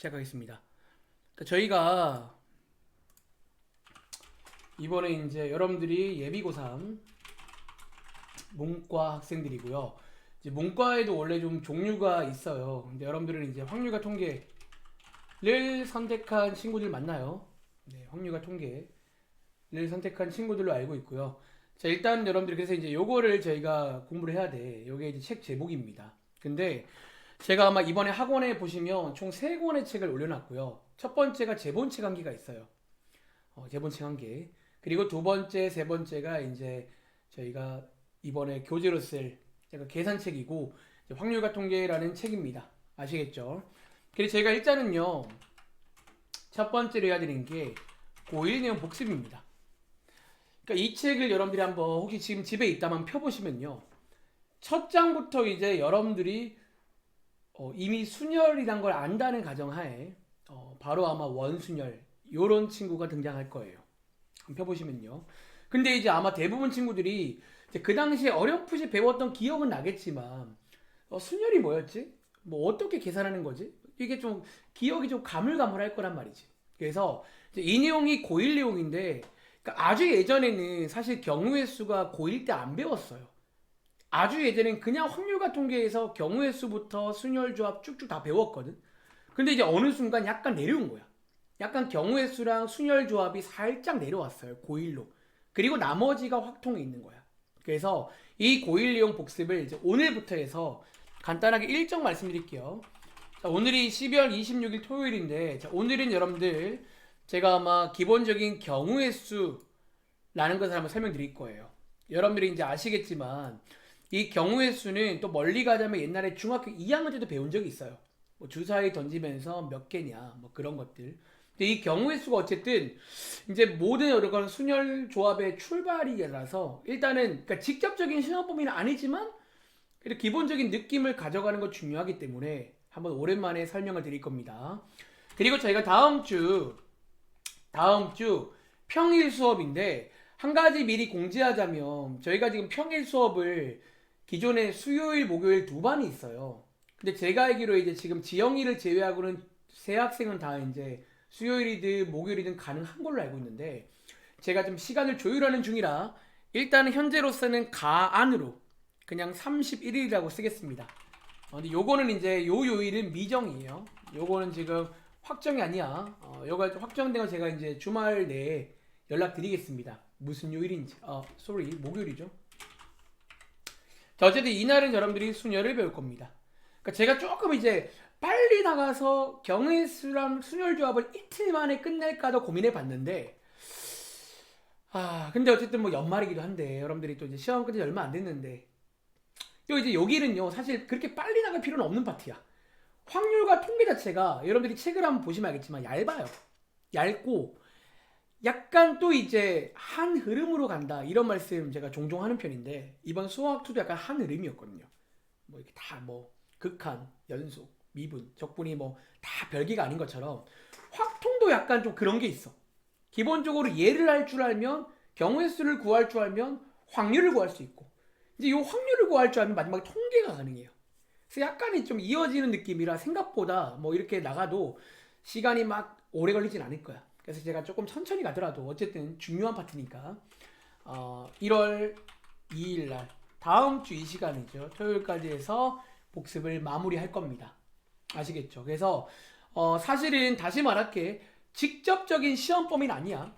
시작하겠습니다. 그러니까 저희가 이번에 이제 여러분들이 예비 고3 문과 학생들이고요. 이제 문과에도 원래 좀 종류가 있어요. 근데 여러분들은 이제 확률과 통계를 선택한 친구들 맞나요? 네, 확률과 통계를 선택한 친구들로 알고 있고요. 자, 일단 여러분들 그래서 이제 요거를 저희가 공부를 해야 돼. 요게 이제 책 제목입니다. 근데 제가 아마 이번에 학원에 보시면 총 3권의 책을 올려놨고요. 첫 번째가 재본책 한 개가 있어요. 재본책 한 개. 그리고 두 번째, 세 번째가 이제 저희가 이번에 교재로 쓸 약간 계산책이고 확률과 통계라는 책입니다. 아시겠죠? 그래서 저희가 일단은요. 첫 번째로 해야 되는 게 고1 내용 복습입니다. 그러니까 이 책을 여러분들이 한번 혹시 지금 집에 있다만 펴보시면요. 첫 장부터 이제 여러분들이 이미 순열이란 걸 안다는 가정하에 바로 아마 원순열 요런 친구가 등장할 거예요. 한번 펴보시면요. 근데 이제 아마 대부분 친구들이 이제 그 당시에 어렴풋이 배웠던 기억은 나겠지만 순열이 뭐였지? 뭐 어떻게 계산하는 거지? 이게 좀 기억이 좀 가물가물할 거란 말이지. 그래서 이제 이 내용이 고1 내용인데 그러니까 아주 예전에는 사실 경우의 수가 고1 때 안 배웠어요. 아주 예전엔 그냥 확률과 통계에서 경우의 수부터 순열 조합 쭉쭉 다 배웠거든. 근데 이제 어느 순간 약간 내려온 거야. 약간 경우의 수랑 순열 조합이 살짝 내려왔어요. 고1로. 그리고 나머지가 확통에 있는 거야. 그래서 이 고1 내용 복습을 이제 오늘부터 해서 간단하게 일정 말씀드릴게요. 자, 오늘이 12월 26일 토요일인데 자, 오늘은 여러분들 제가 아마 기본적인 경우의 수라는 것을 한번 설명드릴 거예요. 여러분들이 이제 아시겠지만 이 경우의 수는 또 멀리 가자면 옛날에 중학교 2학년 때도 배운 적이 있어요. 뭐 주사위 던지면서 몇 개냐 뭐 그런 것들. 근데 이 경우의 수가 어쨌든 이제 모든 여러 건 순열 조합의 출발이라서 일단은 그러니까 직접적인 시험 범위는 아니지만 이렇게 기본적인 느낌을 가져가는 거 중요하기 때문에 한번 오랜만에 설명을 드릴 겁니다. 그리고 저희가 다음 주 평일 수업인데 한 가지 미리 공지하자면 저희가 지금 평일 수업을 기존에 수요일, 목요일 두 반이 있어요. 근데 제가 알기로 이제 지금 지영이를 제외하고는 세 학생은 다 이제 수요일이든 목요일이든 가능한 걸로 알고 있는데 제가 좀 시간을 조율하는 중이라 일단은 현재로서는 가안으로 그냥 31일이라고 쓰겠습니다. 근데 요거는 이제 요 요일은 미정이에요. 요거는 지금 확정이 아니야. 요거 확정된 건 제가 이제 주말 내에 연락드리겠습니다. 무슨 요일인지. 목요일이죠. 자, 어쨌든 이날은 여러분들이 순열을 배울 겁니다. 그러니까 제가 조금 이제 빨리 나가서 경의 수랑 순열 조합을 이틀 만에 끝낼까도 고민해 봤는데 근데 어쨌든 뭐 연말이기도 한데 여러분들이 또 이제 시험 끝이 얼마 안 됐는데 또 이제 여기는요 사실 그렇게 빨리 나갈 필요는 없는 파트야. 확률과 통계 자체가 여러분들이 책을 한번 보시면 알겠지만 얇아요. 얇고 약간 또 이제 한 흐름으로 간다 이런 말씀 제가 종종 하는 편인데 이번 수학2도 약간 한 흐름이었거든요. 뭐 이렇게 다 뭐 극한, 연속, 미분, 적분이 뭐 다 별개가 아닌 것처럼 확통도 약간 좀 그런 게 있어. 기본적으로 예를 할 줄 알면 경우의 수를 구할 줄 알면 확률을 구할 수 있고 이제 이 확률을 구할 줄 알면 마지막에 통계가 가능해요. 그래서 약간이 좀 이어지는 느낌이라 생각보다 뭐 이렇게 나가도 시간이 막 오래 걸리진 않을 거야. 그래서 제가 조금 천천히 가더라도 어쨌든 중요한 파트니까 1월 2일 날 다음 주 이 시간이죠. 토요일까지 해서 복습을 마무리할 겁니다. 아시겠죠? 그래서 사실은 다시 말할게 직접적인 시험 범위는 아니야.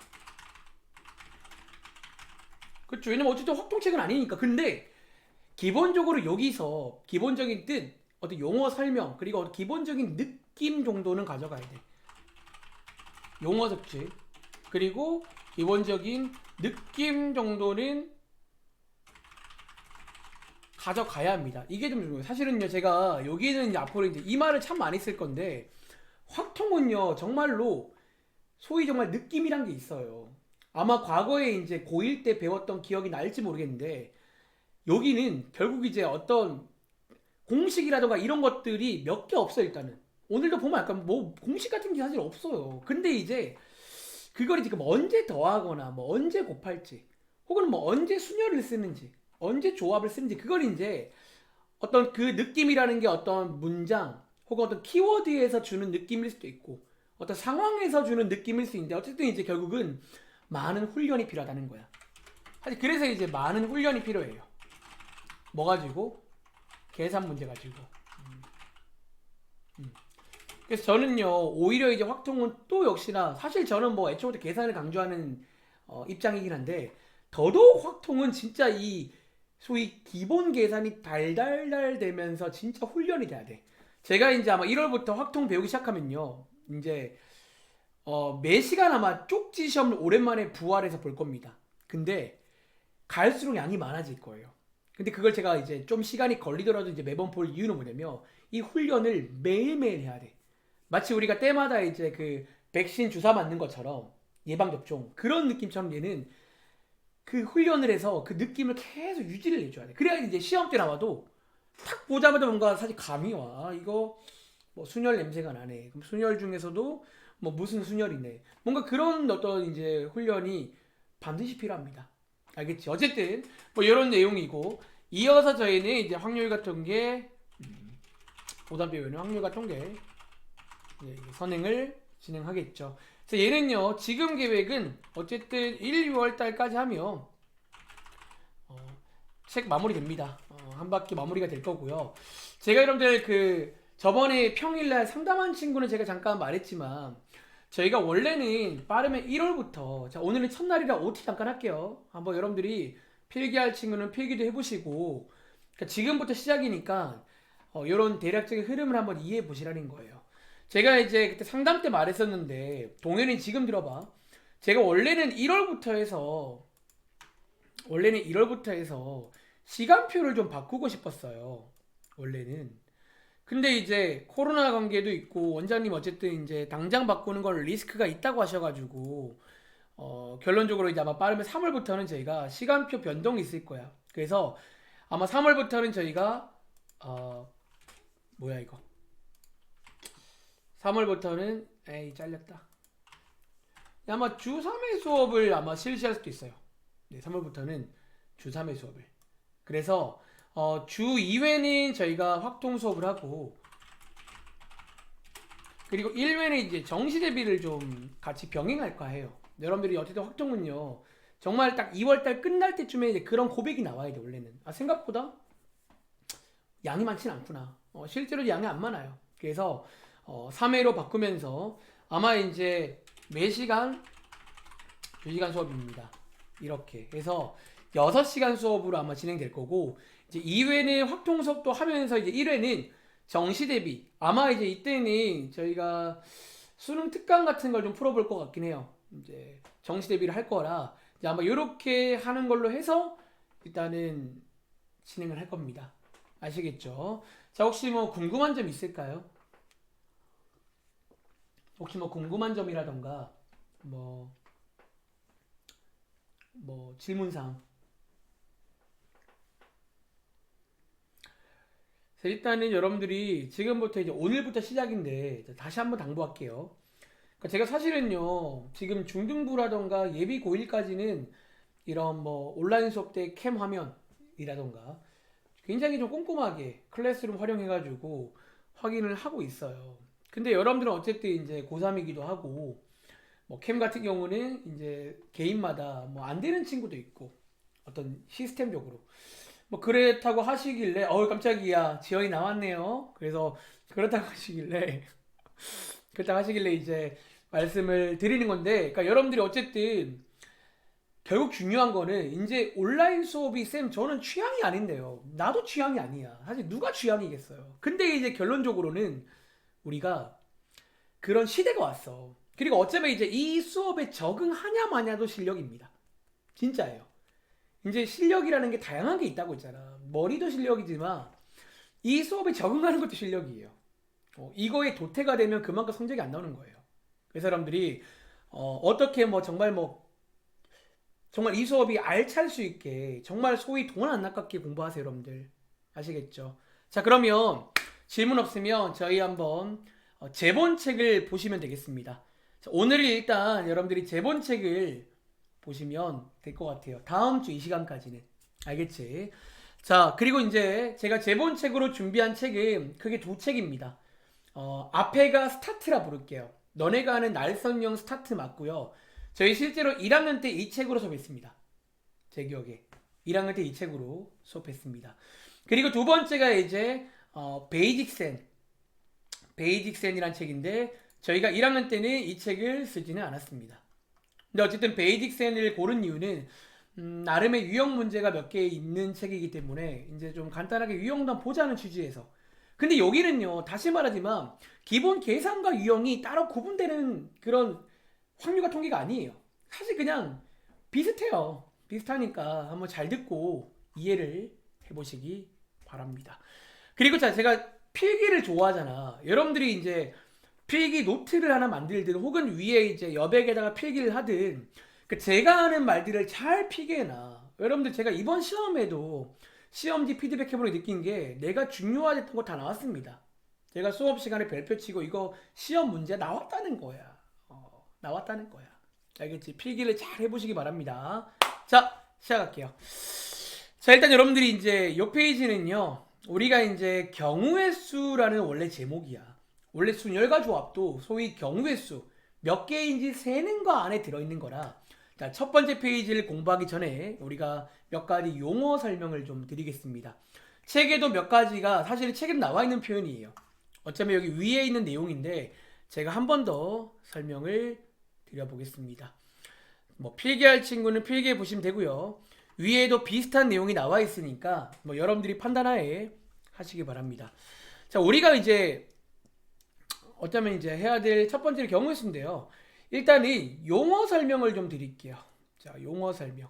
그렇죠. 왜냐면 어쨌든 확통책은 아니니까. 근데 기본적으로 여기서 기본적인 뜻, 어떤 용어 설명, 그리고 어떤 기본적인 느낌 정도는 가져가야 돼. 용어 섭취. 그리고 기본적인 느낌 정도는 가져가야 합니다. 이게 좀 중요해요. 사실은요, 제가 여기는 이제 앞으로 이제 이 말을 참 많이 쓸 건데, 확통은요, 정말로 소위 정말 느낌이란 게 있어요. 아마 과거에 이제 고1 때 배웠던 기억이 날지 모르겠는데, 여기는 결국 이제 어떤 공식이라던가 이런 것들이 몇 개 없어 일단은. 오늘도 보면 약간 뭐 공식 같은 게 사실 없어요. 근데 이제 그걸 지금 언제 더하거나 뭐 언제 곱할지 혹은 뭐 언제 순열을 쓰는지 언제 조합을 쓰는지 그걸 이제 어떤 그 느낌이라는 게 어떤 문장 혹은 어떤 키워드에서 주는 느낌일 수도 있고 어떤 상황에서 주는 느낌일 수 있는데 어쨌든 이제 결국은 많은 훈련이 필요하다는 거야. 사실 그래서 이제 많은 훈련이 필요해요. 뭐 가지고? 계산 문제 가지고. 그래서 저는요 오히려 이제 확통은 또 역시나 사실 저는 뭐 애초부터 계산을 강조하는 입장이긴 한데 더더욱 확통은 진짜 이 소위 기본 계산이 달달달 되면서 진짜 훈련이 돼야 돼. 제가 이제 아마 1월부터 확통 배우기 시작하면요 이제 매 시간 아마 쪽지 시험을 오랜만에 부활해서 볼 겁니다. 근데 갈수록 양이 많아질 거예요. 근데 그걸 제가 이제 좀 시간이 걸리더라도 이제 매번 볼 이유는 뭐냐면 이 훈련을 매일매일 해야 돼. 마치 우리가 때마다 이제 그 백신 주사 맞는 것처럼 예방접종 그런 느낌처럼 얘는 그 훈련을 해서 그 느낌을 계속 유지를 해줘야 돼. 그래야 이제 시험 때 나와도 탁 보자마자 뭔가 사실 감이 와. 이거 뭐 순혈 냄새가 나네. 그럼 순혈 중에서도 뭐 무슨 순혈이네. 뭔가 그런 어떤 이제 훈련이 반드시 필요합니다. 알겠지? 어쨌든 뭐 이런 내용이고 이어서 저희는 이제 확률과 통계 오답 배우는 확률과 통계 선행을 진행하겠죠. 그래서 얘는요 지금 계획은 어쨌든 1, 2월 달까지 하면 책 마무리 됩니다. 한 바퀴 마무리가 될 거고요. 제가 여러분들 그 저번에 평일날 상담한 친구는 제가 잠깐 말했지만 저희가 원래는 빠르면 1월부터 자 오늘은 첫날이라 OT 잠깐 할게요. 한번 여러분들이 필기할 친구는 필기도 해보시고 그러니까 지금부터 시작이니까 이런 대략적인 흐름을 한번 이해해 보시라는 거예요. 제가 이제 그때 상담 때 말했었는데 동현이 지금 들어봐. 제가 원래는 1월부터 해서 시간표를 좀 바꾸고 싶었어요. 원래는. 근데 이제 코로나 관계도 있고 원장님 어쨌든 이제 당장 바꾸는 건 리스크가 있다고 하셔가지고 결론적으로 이제 아마 빠르면 3월부터는 저희가 시간표 변동이 있을 거야. 그래서 아마 3월부터는 저희가 뭐야 이거 3월부터는 에이 잘렸다. 아마 주 3회 수업을 아마 실시할 수도 있어요. 네, 3월부터는 주 3회 수업을. 그래서 주 2회는 저희가 확통 수업을 하고 그리고 1회는 이제 정시 대비를 좀 같이 병행할까 해요. 여러분들이 어쨌든 확통은요. 정말 딱 2월달 끝날 때쯤에 이제 그런 고백이 나와야 돼 원래는. 생각보다 양이 많지는 않구나. 실제로 양이 안 많아요. 그래서 3회로 바꾸면서 아마 이제 매시간 2시간 수업입니다. 이렇게 해서 6시간 수업으로 아마 진행될 거고 이제 2회는 확통 수업도 하면서 이제 1회는 정시 대비 아마 이제 이때는 저희가 수능 특강 같은 걸 좀 풀어볼 것 같긴 해요. 이제 정시 대비를 할 거라 이제 아마 이렇게 하는 걸로 해서 일단은 진행을 할 겁니다. 아시겠죠? 자 혹시 뭐 궁금한 점 있을까요? 혹시 뭐 궁금한 점이라던가 뭐 질문사항. 일단은 여러분들이 지금부터 이제 오늘부터 시작인데 다시 한번 당부할게요. 그러니까 제가 사실은요 지금 중등부라던가 예비 고1까지는 이런 뭐 온라인 수업 때 캠 화면이라던가 굉장히 좀 꼼꼼하게 클래스룸 활용해가지고 확인을 하고 있어요. 근데 여러분들은 어쨌든 이제 고3이기도 하고 뭐 캠 같은 경우는 이제 개인마다 뭐 안 되는 친구도 있고 어떤 시스템적으로 뭐 그렇다고 하시길래 깜짝이야 지연이 나왔네요. 그래서 그렇다고 하시길래 이제 말씀을 드리는 건데 그러니까 여러분들이 어쨌든 결국 중요한 거는 이제 온라인 수업이 쌤 저는 취향이 아닌데요. 나도 취향이 아니야. 사실 누가 취향이겠어요. 근데 이제 결론적으로는 우리가 그런 시대가 왔어. 그리고 어쩌면 이제 이 수업에 적응하냐 마냐도 실력입니다. 진짜예요. 이제 실력이라는 게 다양한 게 있다고 있잖아. 머리도 실력이지만 이 수업에 적응하는 것도 실력이에요. 이거에 도태가 되면 그만큼 성적이 안 나오는 거예요. 그래서 사람들이 어떻게 정말 이 수업이 알찰 수 있게 정말 소위 돈 안 아깝게 공부하세요, 여러분들. 아시겠죠? 자, 그러면 질문 없으면 저희 한번 제본책을 보시면 되겠습니다. 자, 오늘은 일단 여러분들이 제본책을 보시면 될 것 같아요. 다음 주 이 시간까지는. 알겠지? 자, 그리고 이제 제가 제본책으로 준비한 책은 크게 두 책입니다. 앞에가 스타트라 부를게요. 너네가 하는 날선형 스타트 맞고요. 저희 실제로 1학년 때 이 책으로 수업했습니다. 제 기억에 1학년 때 이 책으로 수업했습니다. 그리고 두 번째가 이제 베이직센이란 책인데 저희가 1학년 때는 이 책을 쓰지는 않았습니다. 근데 어쨌든 베이직센을 고른 이유는 나름의 유형 문제가 몇 개 있는 책이기 때문에 이제 좀 간단하게 유형도 한번 보자는 취지에서. 근데 여기는요, 다시 말하지만 기본 계산과 유형이 따로 구분되는 그런 확률과 통계가 아니에요. 사실 그냥 비슷해요. 비슷하니까 한번 잘 듣고 이해를 해보시기 바랍니다. 그리고 자, 제가 필기를 좋아하잖아. 여러분들이 이제 필기 노트를 하나 만들든 혹은 위에 이제 여백에다가 필기를 하든 제가 하는 말들을 잘 필기해놔. 여러분들 제가 이번 시험에도 시험지 피드백 해보니 느낀 게 내가 중요하랬던 거 다 나왔습니다. 제가 수업 시간에 별표 치고 이거 시험 문제 나왔다는 거야. 나왔다는 거야. 알겠지? 필기를 잘 해보시기 바랍니다. 자, 시작할게요. 자, 일단 여러분들이 이제 이 페이지는요, 우리가 이제 경우의 수라는 원래 제목이야. 원래 순열과 조합도 소위 경우의 수 몇 개인지 세는 거 안에 들어있는 거라. 자, 첫 번째 페이지를 공부하기 전에 우리가 몇 가지 용어 설명을 좀 드리겠습니다. 책에도 몇 가지가 사실 책에 나와 있는 표현이에요. 어쩌면 여기 위에 있는 내용인데 제가 한 번 더 설명을 드려보겠습니다. 뭐 필기할 친구는 필기해 보시면 되고요. 위에도 비슷한 내용이 나와 있으니까 뭐 여러분들이 판단하에 하시기 바랍니다. 자, 우리가 이제 어쩌면 이제 해야 될 첫 번째 경우의 수인데요. 일단 이 용어 설명을 좀 드릴게요. 자, 용어 설명.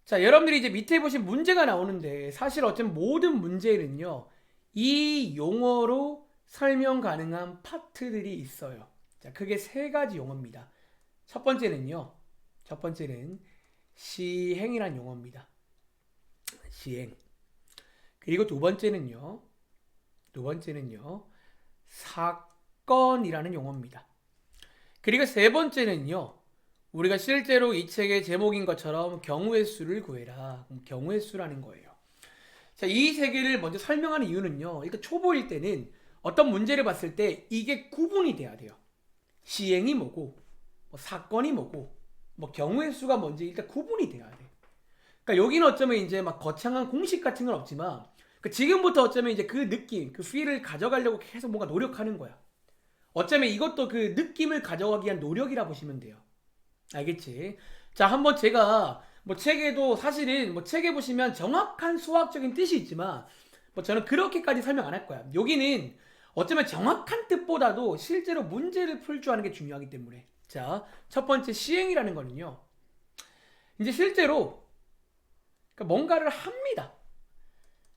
자, 여러분들이 이제 밑에 보신 문제가 나오는데 사실 어쩌면 모든 문제는요, 이 용어로 설명 가능한 파트들이 있어요. 자, 크게 세 가지 용어입니다. 첫 번째는 시행이란 용어입니다. 시행. 그리고 두 번째는요, 사건이라는 용어입니다. 그리고 세 번째는요, 우리가 실제로 이 책의 제목인 것처럼 경우의 수를 구해라. 경우의 수라는 거예요. 자, 이 세 개를 먼저 설명하는 이유는요, 일단 초보일 때는 어떤 문제를 봤을 때 이게 구분이 돼야 돼요. 시행이 뭐고, 뭐 사건이 뭐고, 뭐 경우의 수가 뭔지 일단 구분이 돼야 돼. 그러니까 여기는 어쩌면 이제 막 거창한 공식 같은 건 없지만, 지금부터 어쩌면 이제 그 느낌, 그 feel을 가져가려고 계속 뭔가 노력하는 거야. 어쩌면 이것도 그 느낌을 가져가기 위한 노력이라 보시면 돼요. 알겠지? 자, 한번 제가 뭐 책에도 사실은 뭐 책에 보시면 정확한 수학적인 뜻이 있지만 뭐 저는 그렇게까지 설명 안 할 거야. 여기는 어쩌면 정확한 뜻보다도 실제로 문제를 풀 줄 아는 게 중요하기 때문에. 자, 첫 번째 시행이라는 거는요, 이제 실제로 뭔가를 합니다.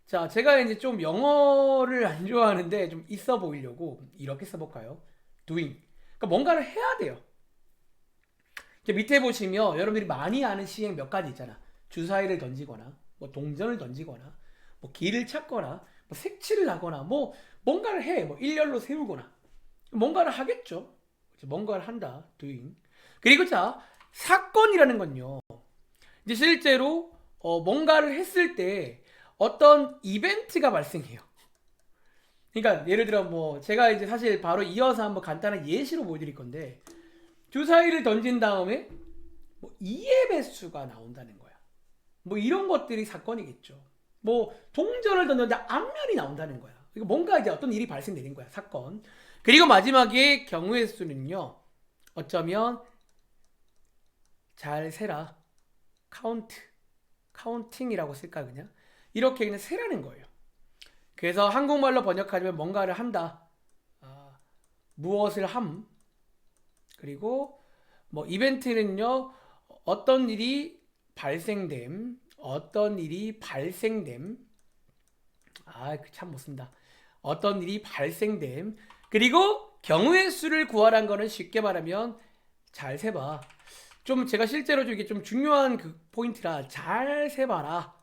자, 제가 이제 좀 영어를 안 좋아하는데 좀 있어 보이려고 이렇게 써볼까요? doing. 그러니까 뭔가를 해야 돼요. 이제 밑에 보시면 여러분들이 많이 아는 시행 몇 가지 있잖아. 주사위를 던지거나, 뭐 동전을 던지거나, 뭐 길을 찾거나, 뭐 색칠을 하거나, 뭐 뭔가를 해. 뭐 일렬로 세우거나. 뭔가를 하겠죠. 뭔가를 한다. doing. 그리고 자, 사건이라는 건요, 이제 실제로 뭔가를 했을 때 어떤 이벤트가 발생해요. 그러니까 예를 들어 뭐 제가 이제 사실 바로 이어서 한번 간단한 예시로 보여드릴 건데, 주사위를 던진 다음에 뭐 2의 배수가 나온다는 거야. 뭐 이런 것들이 사건이겠죠. 뭐 동전을 던졌는데 앞면이 나온다는 거야. 이거 뭔가 이제 어떤 일이 발생되는 거야. 사건. 그리고 마지막에 경우의 수는요, 어쩌면 잘 세라. 카운팅이라고 쓸까 그냥? 이렇게 그냥 세라는 거예요. 그래서 한국말로 번역하자면 뭔가를 한다. 무엇을 함. 그리고 뭐 이벤트는요, 어떤 일이 발생됨. 참 못 쓴다. 어떤 일이 발생됨. 그리고 경우의 수를 구하라는 거는 쉽게 말하면 잘 세봐. 좀 제가 실제로 이게 좀 중요한 그 포인트라 잘 세봐라.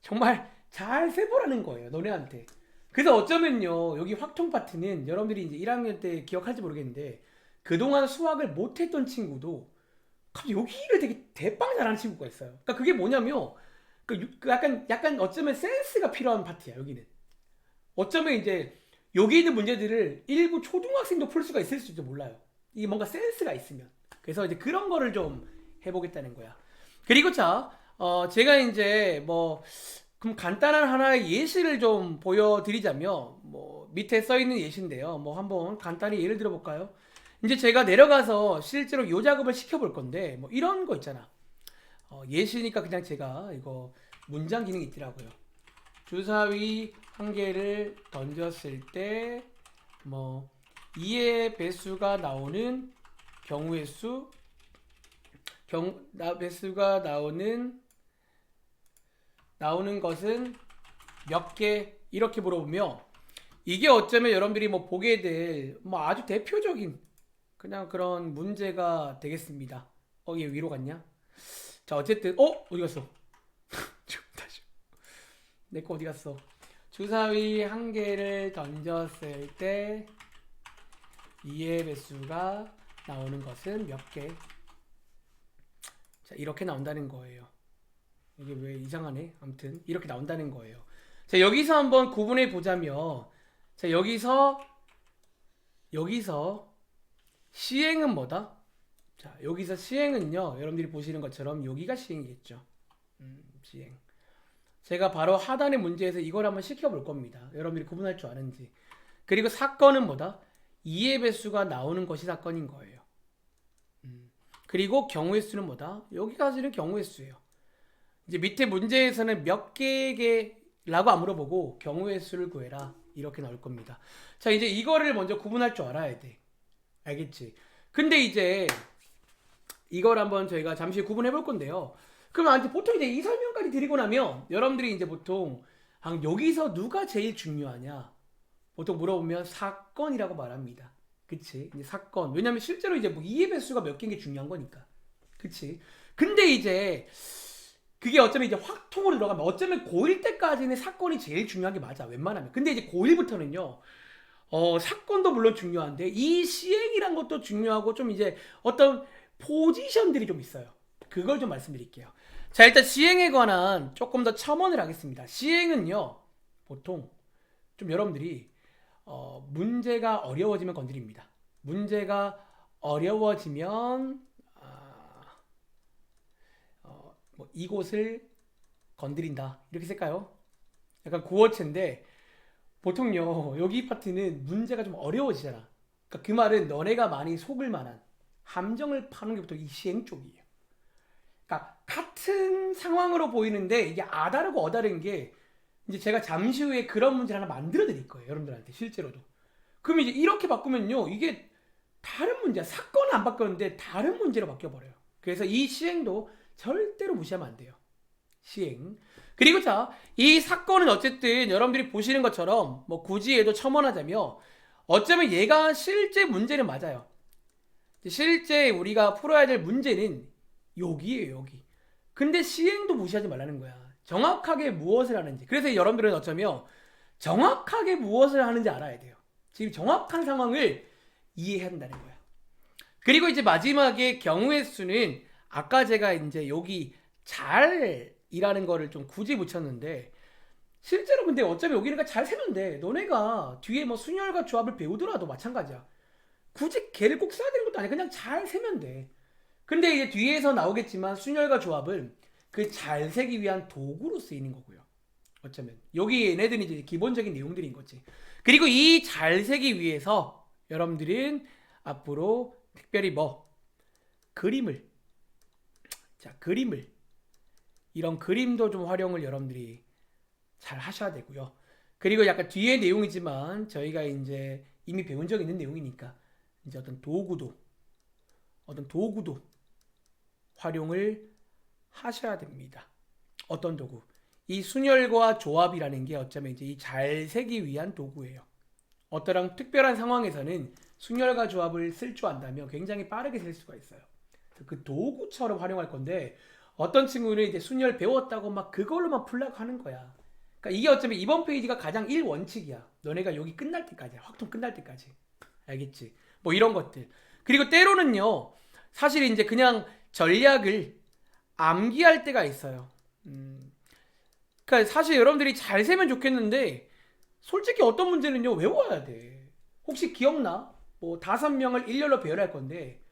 정말 잘 세보라는 거예요, 너네한테. 그래서 어쩌면요, 여기 확통 파트는 여러분들이 이제 1학년 때 기억할지 모르겠는데 그동안 수학을 못했던 친구도 갑자기 여기를 되게 대빵 잘하는 친구가 있어요. 그러니까 그게 뭐냐면 약간 어쩌면 센스가 필요한 파트야. 여기는 어쩌면 이제 여기 있는 문제들을 일부 초등학생도 풀 수가 있을지도 몰라요. 이게 뭔가 센스가 있으면. 그래서 이제 그런 거를 좀 해보겠다는 거야. 그리고 자, 제가 이제 뭐 그럼 간단한 하나의 예시를 좀 보여드리자면 뭐 밑에 써 있는 예시인데요. 뭐 한번 간단히 예를 들어볼까요? 이제 제가 내려가서 실제로 요 작업을 시켜볼 건데 뭐 이런 거 있잖아. 예시니까 그냥 제가 이거 문장 기능이 있더라고요. 주사위 한 개를 던졌을 때 뭐 2의 배수가 나오는 경우의 수 배수가 나오는 것은 몇 개 이렇게 물어보며 이게 어쩌면 여러분들이 뭐 보게 될 뭐 아주 대표적인 그냥 그런 문제가 되겠습니다. 얘 위로 갔냐? 자, 어쨌든 어디 갔어? 다시 내 거 어디 갔어? 주사위 한 개를 던졌을 때 2의 배수가 나오는 것은 몇 개? 자, 이렇게 나온다는 거예요. 이게 왜 이상하네? 아무튼 이렇게 나온다는 거예요. 자, 여기서 한번 구분해 보자면 자, 여기서 시행은 뭐다? 자, 여기서 시행은요, 여러분들이 보시는 것처럼 여기가 시행이겠죠. 시행. 제가 바로 하단의 문제에서 이걸 한번 시켜볼 겁니다. 여러분들이 구분할 줄 아는지. 그리고 사건은 뭐다? 2의 배수가 나오는 것이 사건인 거예요. 그리고 경우의 수는 뭐다? 여기까지는 경우의 수예요. 이제 밑에 문제에서는 몇 개라고 안 물어보고 경우의 수를 구해라 이렇게 나올 겁니다. 자, 이제 이거를 먼저 구분할 줄 알아야 돼. 알겠지? 근데 이제 이걸 한번 저희가 잠시 구분해 볼 건데요. 그럼 보통 이제 이 설명까지 드리고 나면 여러분들이 이제 보통 여기서 누가 제일 중요하냐? 보통 물어보면 사건이라고 말합니다. 그치? 이제 사건. 왜냐면 실제로 이제 뭐 2의 배수가 몇 개인 게 중요한 거니까. 그치? 근데 이제 그게 어쩌면 이제 확통으로 들어가면 어쩌면 고1 때까지는 사건이 제일 중요한 게 맞아. 웬만하면. 근데 이제 고1부터는요. 사건도 물론 중요한데 이 시행이란 것도 중요하고 좀 이제 어떤 포지션들이 좀 있어요. 그걸 좀 말씀드릴게요. 자, 일단 시행에 관한 조금 더 첨언을 하겠습니다. 시행은요, 보통 좀 여러분들이 문제가 어려워지면 건드립니다. 문제가 어려워지면 뭐 이곳을 건드린다 이렇게 쓸까요? 약간 구어체인데 보통요 여기 파트는 문제가 좀 어려워지잖아. 그러니까 그 말은 너네가 많이 속을 만한 함정을 파는 게 보통 이 시행 쪽이에요. 그러니까 같은 상황으로 보이는데 이게 아다르고 어다른 게 이제 제가 잠시 후에 그런 문제를 하나 만들어 드릴 거예요. 여러분들한테 실제로도. 그럼 이제 이렇게 바꾸면요. 이게 다른 문제야. 사건은 안 바뀌었는데 다른 문제로 바뀌어버려요. 그래서 이 시행도 절대로 무시하면 안 돼요. 시행. 그리고 자, 이 사건은 어쨌든 여러분들이 보시는 것처럼 뭐 굳이 얘도 첨언하자면 어쩌면 얘가 실제 문제는 맞아요. 실제 우리가 풀어야 될 문제는 여기에요, 여기. 근데 시행도 무시하지 말라는 거야. 정확하게 무엇을 하는지. 그래서 여러분들은 어쩌면 정확하게 무엇을 하는지 알아야 돼요. 지금 정확한 상황을 이해해야 한다는 거야. 그리고 이제 마지막에 경우의 수는 아까 제가 이제 여기 잘이라는 거를 좀 굳이 붙였는데 실제로 근데 어차피 여기는 잘 세면 돼. 너네가 뒤에 뭐 순열과 조합을 배우더라도 마찬가지야. 굳이 걔를 꼭 써야 되는 것도 아니야. 그냥 잘 세면 돼. 근데 이제 뒤에서 나오겠지만 순열과 조합은 그 잘 세기 위한 도구로 쓰이는 거고요. 어쩌면 여기 얘네들이 이제 기본적인 내용들인 거지. 그리고 이 잘 세기 위해서 여러분들은 앞으로 특별히 뭐 그림을 이런 그림도 좀 활용을 여러분들이 잘 하셔야 되고요. 그리고 약간 뒤에 내용이지만 저희가 이제 이미 배운 적 있는 내용이니까 이제 어떤 도구도 활용을 하셔야 됩니다. 어떤 도구? 이 순열과 조합이라는 게 어쩌면 이제 이 잘 세기 위한 도구예요. 어떠한 특별한 상황에서는 순열과 조합을 쓸 줄 안다면 굉장히 빠르게 셀 수가 있어요. 그 도구처럼 활용할 건데 어떤 친구는 이제 순열 배웠다고 막 그걸로만 풀려고 하는 거야. 그러니까 이게 어쩌면 이번 페이지가 가장 1원칙이야. 너네가 여기 끝날 때까지, 확통 끝날 때까지. 알겠지? 뭐 이런 것들. 그리고 때로는요, 사실 이제 그냥 전략을 암기할 때가 있어요. 그러니까 사실 여러분들이 잘 세면 좋겠는데 솔직히 어떤 문제는요, 외워야 돼. 혹시 기억나? 뭐 5명을 일렬로 배열할 건데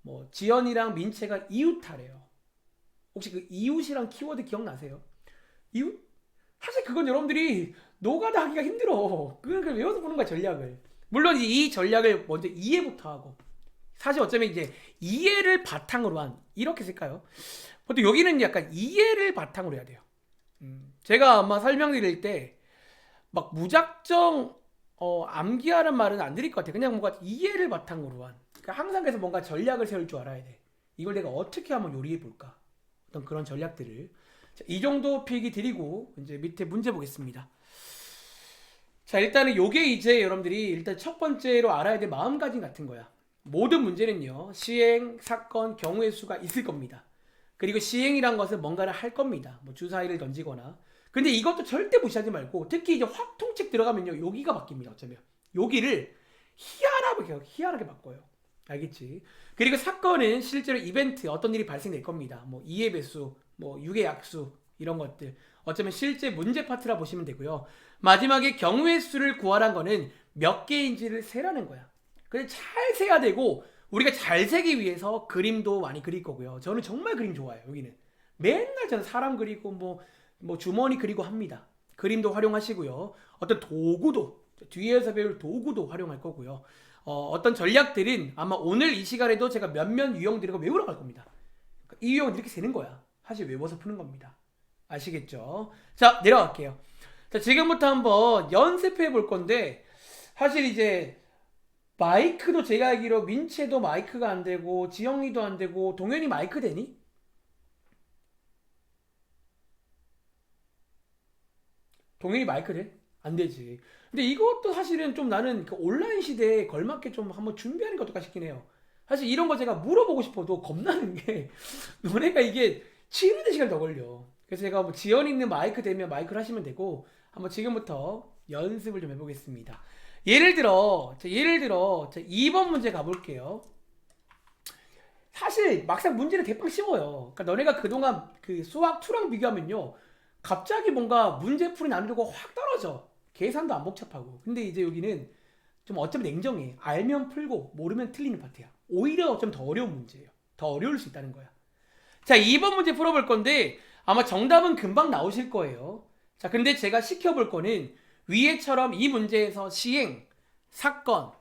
뭐 지연이랑 민채가 이웃하래요. 혹시 그 이웃이랑 키워드 기억나세요? 이웃? 사실 그건 여러분들이 노가다 하기가 힘들어. 그걸 외워서 보는 거야, 전략을. 물론 이 전략을 먼저 이해부터 하고, 사실 어쩌면 이제 이해를 바탕으로 한, 이렇게 쓸까요? 보통 여기는 약간 이해를 바탕으로 해야 돼요. 제가 아마 설명드릴 때 막 무작정 암기하는 말은 안 드릴 것 같아요. 그냥 뭔가 이해를 바탕으로 한. 그러니까 항상 그래서 뭔가 전략을 세울 줄 알아야 돼. 이걸 내가 어떻게 하면 요리해 볼까? 어떤 그런 전략들을. 자, 이 정도 필기 드리고 이제 밑에 문제 보겠습니다. 자, 일단은 요게 이제 여러분들이 일단 첫 번째로 알아야 될 마음가짐 같은 거야. 모든 문제는요, 시행, 사건, 경우의 수가 있을 겁니다. 그리고 시행이란 것은 뭔가를 할 겁니다. 뭐 주사위를 던지거나. 근데 이것도 절대 무시하지 말고, 특히 이제 확 통책 들어가면요, 여기가 바뀝니다. 어쩌면 여기를 희한하게 바꿔요. 알겠지? 그리고 사건은 실제로 이벤트, 어떤 일이 발생될 겁니다. 뭐 2의 배수, 뭐 6의 약수, 이런 것들 어쩌면 실제 문제 파트라 보시면 되고요. 마지막에 경우의 수를 구하란 거는 몇 개인지를 세라는 거야. 그래서 잘 세야 되고, 우리가 잘 세기 위해서 그림도 많이 그릴 거고요. 저는 정말 그림 좋아해요. 여기는 맨날 저는 사람 그리고 뭐 주머니 그리고 합니다. 그림도 활용하시고요. 어떤 도구도, 뒤에서 배울 도구도 활용할 거고요. 어떤 전략들은 아마 오늘 이 시간에도 제가 몇몇 유형들을 외우러 갈 겁니다. 이 유형은 이렇게 세는 거야. 사실 외워서 푸는 겁니다. 아시겠죠? 자, 내려갈게요. 자, 지금부터 한번 연습해 볼 건데, 사실 이제 마이크도 제가 알기로 민채도 마이크가 안 되고 지영이도 안 되고, 동현이 마이크 되니? 동현이 마이크 돼? 안 되지. 근데 이것도 사실은 좀 나는 그 온라인 시대에 걸맞게 좀 한번 준비하는 게 어떨까 싶긴 해요. 사실 이런 거 제가 물어보고 싶어도 겁나는 게 너네가 이게 치는데 시간 더 걸려. 그래서 제가 뭐 지연 있는 마이크 되면 마이크를 하시면 되고, 한번 지금부터 연습을 좀 해보겠습니다. 예를 들어 2번 문제 가볼게요. 사실 막상 문제는 대빵 쉬워요. 그러니까 너네가 그동안 그 수학 2랑 비교하면요, 갑자기 뭔가 문제풀이 나누려고 확 떨어져. 계산도 안 복잡하고. 근데 이제 여기는 좀 어쩌면 냉정해. 알면 풀고 모르면 틀리는 파트야. 오히려 좀 더 어려운 문제예요. 더 어려울 수 있다는 거야. 자, 2번 문제 풀어볼 건데 아마 정답은 금방 나오실 거예요. 자, 근데 제가 시켜볼 거는 위에처럼 이 문제에서 시행, 사건을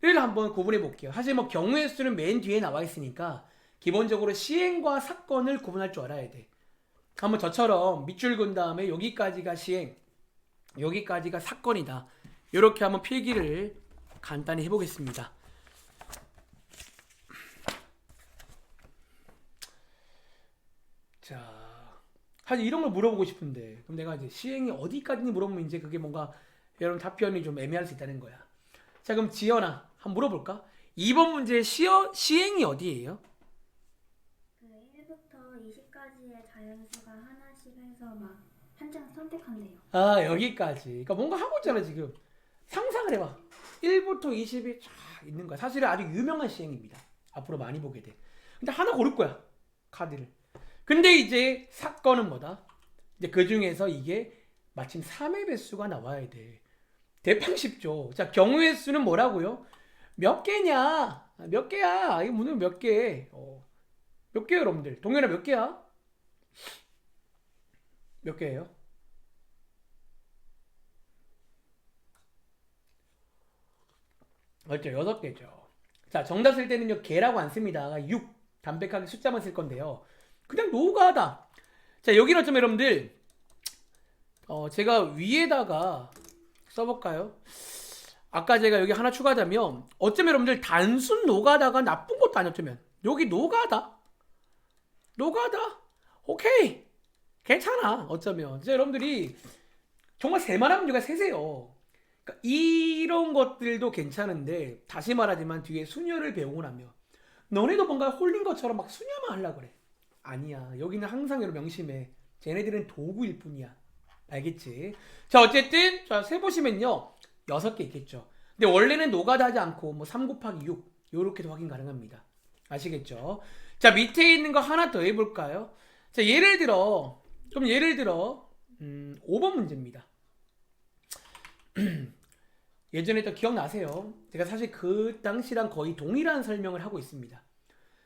한번 구분해 볼게요. 사실 뭐 경우의 수는 맨 뒤에 나와 있으니까 기본적으로 시행과 사건을 구분할 줄 알아야 돼. 한번 저처럼 밑줄 긋은 다음에 여기까지가 시행, 여기까지가 사건이다. 이렇게 한번 필기를 간단히 해보겠습니다. 자, 사실 이런 걸 물어보고 싶은데, 그럼 내가 이제 시행이 어디까지니 물어보면 이제 그게 뭔가 여러분 답변이 좀 애매할 수 있다는 거야. 자, 그럼 지연아, 한번 물어볼까? 2번 문제 시행이 어디예요? 그 1부터 20까지의 자연수가 하나씩 해서 막 한 장 선택한대요. 아, 여기까지. 그러니까 뭔가 하고 있잖아, 지금. 상상을 해봐. 1부터 20이 쫙 있는 거야. 사실은 아주 유명한 시행입니다. 앞으로 많이 보게 돼. 근데 하나 고를 거야, 카드를. 근데 이제 사건은 뭐다? 이제 그 중에서 이게 마침 3의 배수가 나와야 돼. 대빵 쉽죠. 자, 경우의 수는 뭐라고요? 몇 개냐? 몇 개야? 이거 문은 몇 개? 몇 개요, 여러분들? 동현아 몇 개야? 몇 개예요? 맞죠? 6개죠. 자, 정답 쓸 때는요, 개라고 안 씁니다. 6. 담백하게 숫자만 쓸 건데요. 그냥 노가다. 자, 여기는 좀 여러분들, 제가 위에다가 써볼까요? 아까 제가 여기 하나 추가하자면, 어쩌면 여러분들 단순 노가다가 나쁜 것도 아니었으면, 여기 노가다. 노가다. 오케이. 괜찮아. 어쩌면. 이제 여러분들이 정말 세만한 문제가 세세요. 그러니까 이런 것들도 괜찮은데, 다시 말하지만 뒤에 수녀를 배우고 나면 너네도 뭔가 홀린 것처럼 막 수녀만 하려고 그래. 아니야. 여기는 항상 여러분 명심해. 쟤네들은 도구일 뿐이야. 알겠지? 자, 어쨌든 자, 세보시면요, 6개 있겠죠. 근데 원래는 노가다 하지 않고 뭐 3 곱하기 6 요렇게도 확인 가능합니다. 아시겠죠? 자, 밑에 있는 거 하나 더 해볼까요? 자, 예를 들어 5번 문제입니다. 예전에 또 기억나세요? 제가 사실 그 당시랑 거의 동일한 설명을 하고 있습니다.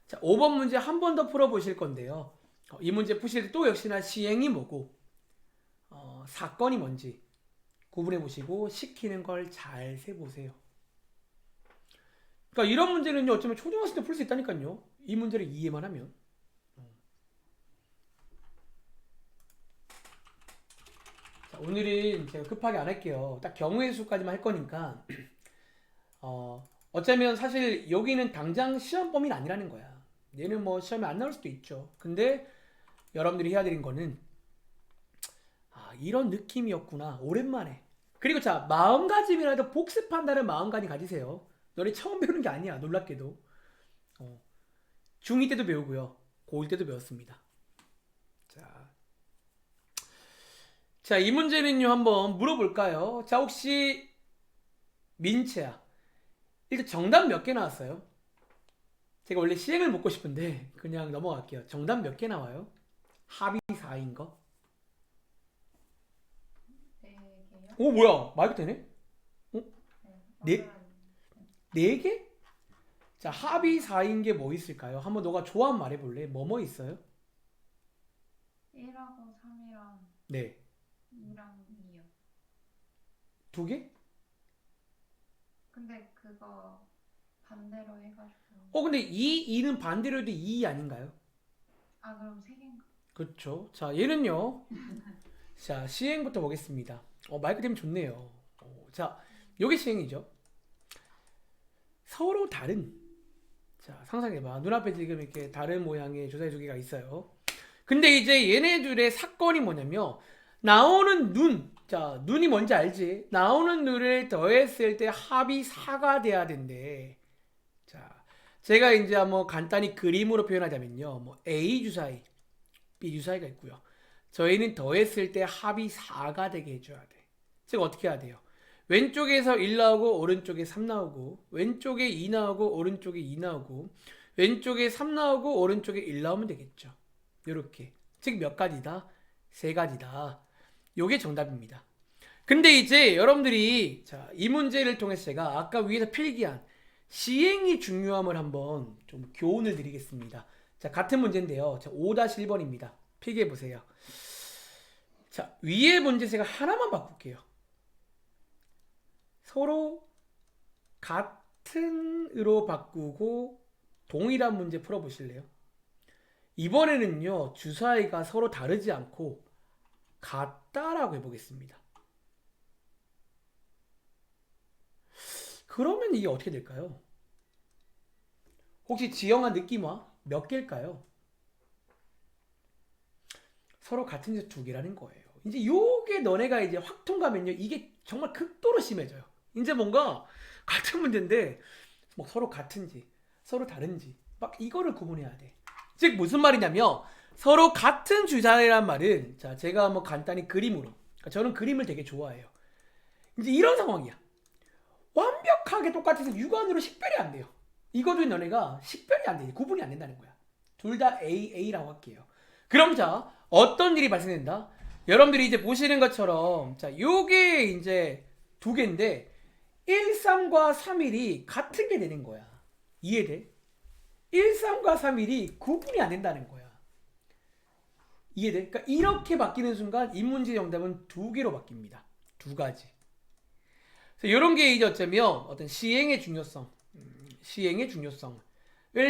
자, 5번 문제 한 번 더 풀어보실 건데요. 이 문제 푸실 때 또 역시나 시행이 뭐고 사건이 뭔지 구분해 보시고 시키는 걸 잘 세보세요. 그러니까 이런 문제는요, 어쩌면 초등학생 때 풀 수 있다니까요. 이 문제를 이해만 하면. 자, 오늘은 제가 급하게 안 할게요. 딱 경우의 수까지만 할 거니까. 어쩌면 사실 여기는 당장 시험 범위는 아니라는 거야. 얘는 뭐 시험에 안 나올 수도 있죠. 근데 여러분들이 해야 되는 거는 이런 느낌이었구나. 오랜만에. 그리고 자, 마음가짐이라도 복습한다는 마음가짐 가지세요. 너네 처음 배우는 게 아니야. 놀랍게도. 중2 때도 배우고요. 고1 때도 배웠습니다. 자, 이 문제는요, 한번 물어볼까요? 자, 혹시 민채야. 일단 정답 몇 개 나왔어요? 제가 원래 시행을 묻고 싶은데 그냥 넘어갈게요. 정답 몇 개 나와요? 합이 4인 거? 네 개요? 오, 뭐야? 말도 되네? 어? 네? 맞아요. 4개? 자, 합이 4인 게 뭐 있을까요? 한번 너가 조합 말해볼래? 뭐 있어요? 1하고 3이랑 네. 2랑 2요. 2개? 근데 그거 반대로 해가지고 근데 2는 반대로 해도 2 아닌가요? 그럼 3개인가? 그렇죠. 자, 얘는요. 자, 시행부터 보겠습니다. 말 그대로 좋네요. 자, 요게 시행이죠. 서로 다른. 자, 상상해봐. 눈앞에 지금 이렇게 다른 모양의 조사의 두 개가 있어요. 근데 이제 얘네들의 사건이 뭐냐면, 나오는 눈. 자, 눈이 뭔지 알지? 나오는 눈을 더했을 때 합이 4가 돼야 된대. 자, 제가 이제 한번 간단히 그림으로 표현하자면요. 뭐 A 주사위, B 주사위가 있고요. 저희는 더했을 때 합이 4가 되게 해줘야 돼. 즉 어떻게 해야 돼요? 왼쪽에서 1 나오고 오른쪽에 3 나오고 왼쪽에 2 나오고 오른쪽에 2 나오고 왼쪽에 3 나오고 오른쪽에 1 나오면 되겠죠. 이렇게. 즉 몇 가지다? 3가지다. 요게 정답입니다. 근데 이제 여러분들이 자, 이 문제를 통해서 제가 아까 위에서 필기한 시행이 중요함을 한번 좀 교훈을 드리겠습니다. 자, 같은 문제인데요. 자, 5-1번입니다. 필기해 보세요. 자, 위에 문제 제가 하나만 바꿀게요. 서로 같은으로 바꾸고 동일한 문제 풀어보실래요? 이번에는요, 주사위가 서로 다르지 않고 같다라고 해보겠습니다. 그러면 이게 어떻게 될까요? 혹시 지영아 느낌 와? 몇 개일까요? 서로 같은 숫자 2개라는 거예요. 이제 요게 너네가 이제 확 통과하면요, 이게 정말 극도로 심해져요. 이제 뭔가 같은 문제인데 뭐 서로 같은지 서로 다른지 막 이거를 구분해야 돼. 즉 무슨 말이냐면 서로 같은 주사위란 말은 자, 제가 뭐 간단히 그림으로, 그러니까 저는 그림을 되게 좋아해요. 이제 이런 상황이야. 완벽하게 똑같아서 육안으로 식별이 안 돼요. 이거도 너네가 식별이 안 돼. 구분이 안 된다는 거야. 둘 다 A라고 할게요. 그럼 자, 어떤 일이 발생된다? 여러분들이 이제 보시는 것처럼 자, 요게 이제 2개인데 1, 3과 3일이 같은 게 되는 거야. 이해돼? 1, 3과 3일이 구분이 안 된다는 거야. 이해돼? 그러니까 이렇게 바뀌는 순간 이 문제 정답은 2개로 바뀝니다. 2가지. 이런 게 이제 어쩌면 어떤 시행의 중요성을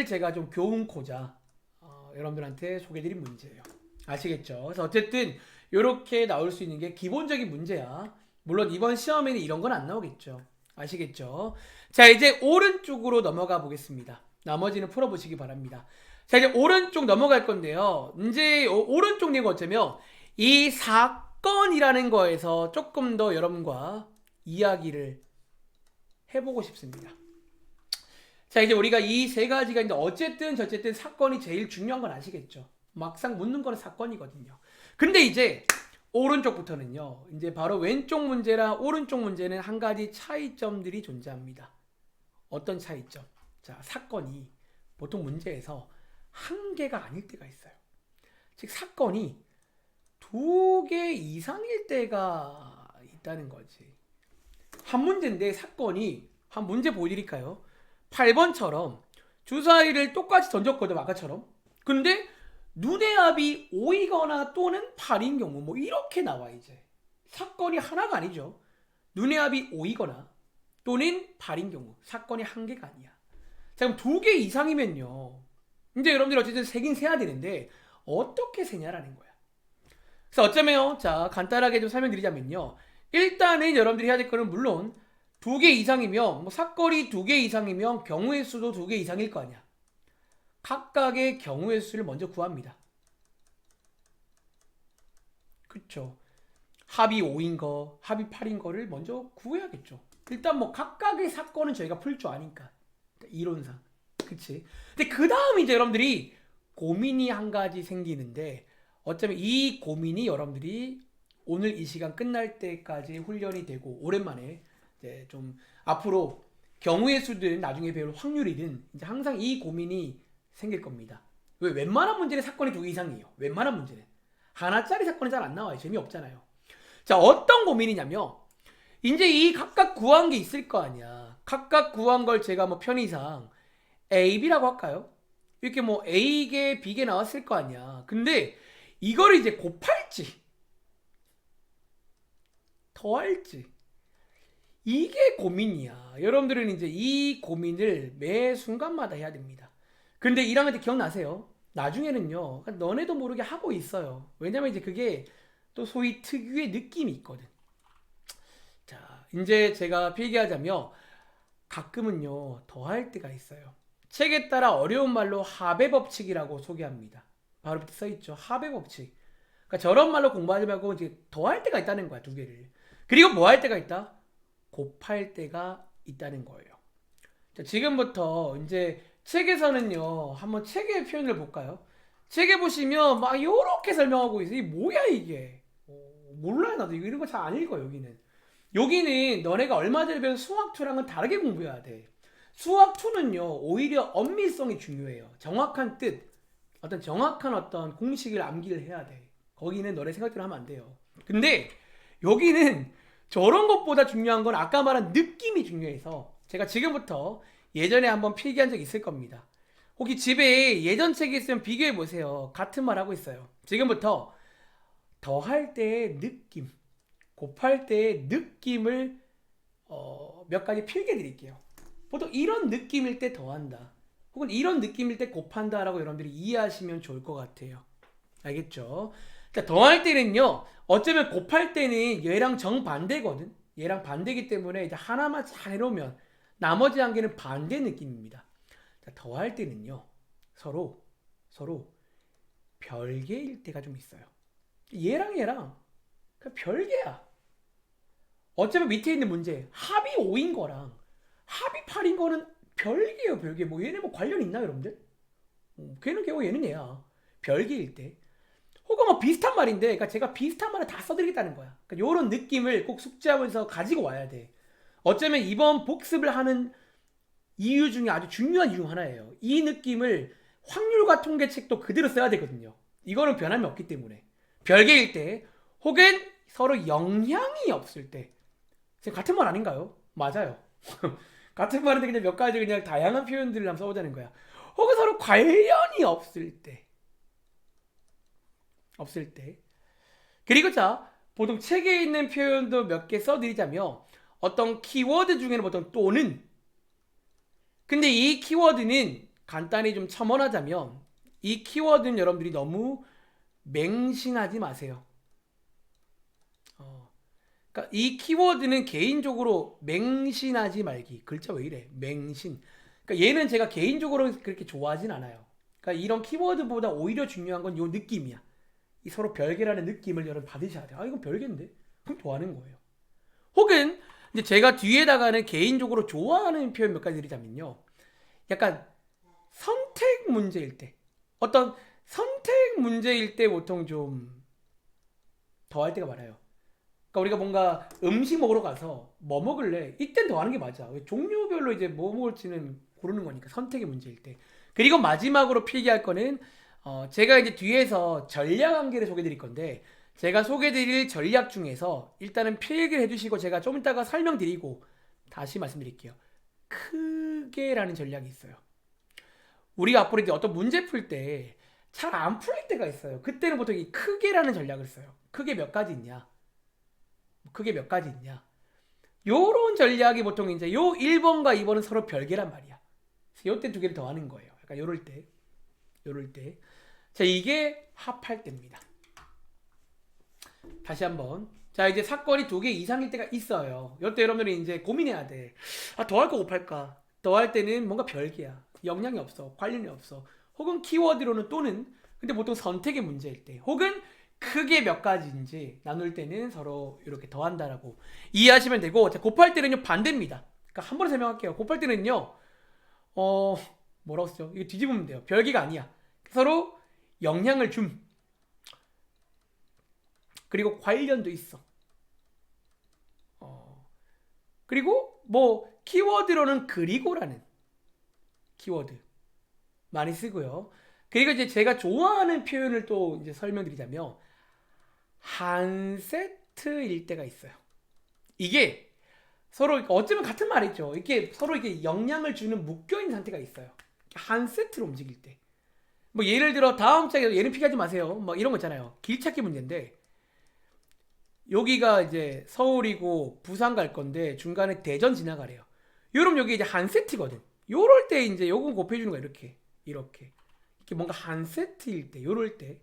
제가 좀 교훈코자 여러분들한테 소개해드린 문제예요. 아시겠죠? 그래서 어쨌든 이렇게 나올 수 있는 게 기본적인 문제야. 물론 이번 시험에는 이런 건 안 나오겠죠. 아시겠죠? 자, 이제 오른쪽으로 넘어가 보겠습니다. 나머지는 풀어보시기 바랍니다. 자, 이제 오른쪽 넘어갈 건데요. 이제 오른쪽 내용 어쩌면 이 사건이라는 거에서 조금 더 여러분과 이야기를 해보고 싶습니다. 자, 이제 우리가 이 3가지가 있는데 어쨌든 저쨌든 사건이 제일 중요한 건 아시겠죠? 막상 묻는 거는 사건이거든요. 근데 이제 오른쪽부터는요, 이제 바로 왼쪽 문제랑 오른쪽 문제는 한 가지 차이점들이 존재합니다. 어떤 차이점? 자, 사건이 보통 문제에서 한 개가 아닐 때가 있어요. 즉 사건이 2개 이상일 때가 있다는 거지. 한 문제인데 사건이 한 문제 보여드릴까요? 8번처럼 주사위를 똑같이 던졌거든 아까처럼. 근데 눈의 합이 5이거나 또는 8인 경우 뭐 이렇게 나와 이제. 사건이 하나가 아니죠. 눈의 합이 5이거나 또는 8인 경우 사건이 한 개가 아니야. 자 그럼 2개 이상이면요. 이제 여러분들 어쨌든 세긴 세야 되는데 어떻게 세냐라는 거야. 그래서 어쩌면 자 간단하게 좀 설명드리자면요. 일단은 여러분들이 해야 될 거는 물론 2개 이상이면 뭐 사건이 2개 이상이면 경우의 수도 2개 이상일 거 아니야. 각각의 경우의 수를 먼저 구합니다. 그쵸? 합이 5인 거, 합이 8인 거를 먼저 구해야겠죠. 일단 뭐 각각의 사건은 저희가 풀 줄 아니까 이론상. 그치? 근데 그 다음 이제 여러분들이 고민이 한 가지 생기는데 어쩌면 이 고민이 여러분들이 오늘 이 시간 끝날 때까지 훈련이 되고 오랜만에 이제 좀 앞으로 경우의 수든 나중에 배울 확률이든 이제 항상 이 고민이 생길 겁니다. 왜 웬만한 문제는 사건이 2개 이상이에요. 웬만한 문제는 하나짜리 사건이 잘 안 나와요. 재미없잖아요. 자 어떤 고민이냐면 이제 이 각각 구한 게 있을 거 아니야. 각각 구한 걸 제가 뭐 편의상 A, B라고 할까요? 이렇게 뭐 A개, B개 나왔을 거 아니야. 근데 이거를 이제 곱할지 더할지 이게 고민이야. 여러분들은 이제 이 고민을 매 순간마다 해야 됩니다. 근데 1학년 때 기억나세요? 나중에는요. 너네도 모르게 하고 있어요. 왜냐면 이제 그게 또 소위 특유의 느낌이 있거든. 자, 이제 제가 필기하자면 가끔은요. 더할 때가 있어요. 책에 따라 어려운 말로 합의 법칙이라고 소개합니다. 바로 밑에 써있죠. 합의 법칙. 그러니까 저런 말로 공부하지 말고 이제 더할 때가 있다는 거야. 2개를. 그리고 뭐 할 때가 있다? 곱할 때가 있다는 거예요. 자, 지금부터 이제 책에서는요. 한번 책의 표현을 볼까요? 책에 보시면 막 요렇게 설명하고 있어요. 이게 뭐야 이게? 몰라요 나도 이런 거 잘 안 읽어 여기는. 여기는 너네가 얼마 전에 배운 수학2랑은 다르게 공부해야 돼. 수학2는요 오히려 엄밀성이 중요해요. 정확한 뜻, 정확한 어떤 공식을 암기를 해야 돼. 거기는 너네 생각대로 하면 안 돼요. 근데 여기는 저런 것보다 중요한 건 아까 말한 느낌이 중요해서 제가 지금부터 예전에 한번 필기한 적 있을 겁니다. 혹시 집에 예전 책이 있으면 비교해 보세요. 같은 말 하고 있어요. 지금부터 더할 때의 느낌, 곱할 때의 느낌을 몇 가지 필기해 드릴게요. 보통 이런 느낌일 때 더한다. 혹은 이런 느낌일 때 곱한다 라고 여러분들이 이해하시면 좋을 것 같아요. 알겠죠? 자, 더할 때는요. 어쩌면 곱할 때는 얘랑 정반대거든. 얘랑 반대이기 때문에 이제 하나만 잘 해놓으면 나머지 한 개는 반대 느낌입니다. 자, 더할 때는요. 서로 별개일 때가 좀 있어요. 얘랑 그냥 별개야. 어쩌면 밑에 있는 문제 합이 5인 거랑 합이 8인 거는 별개예요. 별개. 뭐 얘네 뭐 관련 있나 여러분들? 걔는 걔고 얘는 얘야. 별개일 때. 혹은 뭐 비슷한 말인데 그러니까 제가 비슷한 말을 다 써드리겠다는 거야. 그러니까 이런 느낌을 꼭 숙지하면서 가지고 와야 돼. 어쩌면 이번 복습을 하는 이유 중에 아주 중요한 이유 중 하나예요. 이 느낌을 확률과 통계책도 그대로 써야 되거든요. 이거는 변함이 없기 때문에. 별개일 때 혹은 서로 영향이 없을 때. 같은 말 아닌가요? 맞아요. 같은 말인데 그냥 몇 가지 그냥 다양한 표현들을 한번 써보자는 거야. 혹은 서로 관련이 없을 때. 그리고 자 보통 책에 있는 표현도 몇 개 써드리자면 어떤 키워드 중에는 보통 또는, 근데 이 키워드는 간단히 좀 첨언하자면 이 키워드는 여러분들이 너무 맹신하지 마세요. 그러니까 이 키워드는 개인적으로 맹신하지 말기. 글자 왜 이래? 맹신. 그러니까 얘는 제가 개인적으로 그렇게 좋아하진 않아요. 그러니까 이런 키워드보다 오히려 중요한 건 이 느낌이야. 이 서로 별개라는 느낌을 여러분 받으셔야 돼요. 아 이건 별개인데? 그럼 좋아하는 거예요. 혹은 이제 제가 뒤에다가는 개인적으로 좋아하는 표현 몇 가지 드리자면요. 약간 선택 문제일 때, 어떤 선택 문제일 때 보통 좀 더할 때가 많아요. 그러니까 우리가 뭔가 음식 먹으러 가서 뭐 먹을래? 이땐 더하는 게 맞아. 왜 종류별로 이제 뭐 먹을지는 고르는 거니까 선택의 문제일 때. 그리고 마지막으로 필기할 거는 제가 이제 뒤에서 전략 한계를 소개해 드릴 건데 제가 소개드릴 전략 중에서 일단은 필기를 해주시고 제가 좀 이따가 설명드리고 다시 말씀드릴게요. 크게라는 전략이 있어요. 우리가 앞으로 이제 어떤 문제 풀 때 잘 안 풀릴 때가 있어요. 그때는 보통 이 크게라는 전략을 써요. 크게 몇 가지 있냐? 크게 몇 가지 있냐? 요런 전략이 보통 이제 요 1번과 2번은 서로 별개란 말이야. 요때 두 개를 더하는 거예요. 약간 요럴 때. 요럴 때. 자, 이게 합할 때입니다. 다시 한번. 자, 이제 사건이 두 개 이상일 때가 있어요. 요때 여러분들이 이제 고민해야 돼. 아, 더할까 곱할까? 더할 때는 뭔가 별개야. 영향이 없어. 관련이 없어. 혹은 키워드로는 또는 근데 보통 선택의 문제일 때 혹은 크게 몇 가지인지 나눌 때는 서로 이렇게 더한다라고 이해하시면 되고, 자, 곱할 때는요 반대입니다. 그러니까 한 번에 설명할게요. 곱할 때는요 뭐라고 쓰죠? 이거 뒤집으면 돼요. 별개가 아니야. 서로 영향을 줌. 그리고 관련도 있어. 그리고 뭐 키워드로는 그리고라는 키워드 많이 쓰고요. 그리고 이제 제가 좋아하는 표현을 또 이제 설명드리자면 한 세트일 때가 있어요. 이게 서로 어쩌면 같은 말이죠. 이게 서로 이게 영향을 주는 묶여있는 상태가 있어요. 한 세트로 움직일 때. 뭐 예를 들어 다음 장에 얘는 피하지 마세요. 뭐 이런 거 있잖아요. 길찾기 문제인데 여기가 이제 서울이고 부산 갈 건데 중간에 대전 지나가래요. 여러분 여기 이제 한 세트거든. 요럴 때 이제 요건 곱해주는 거야. 이렇게 이렇게 뭔가 한 세트일 때 요럴 때.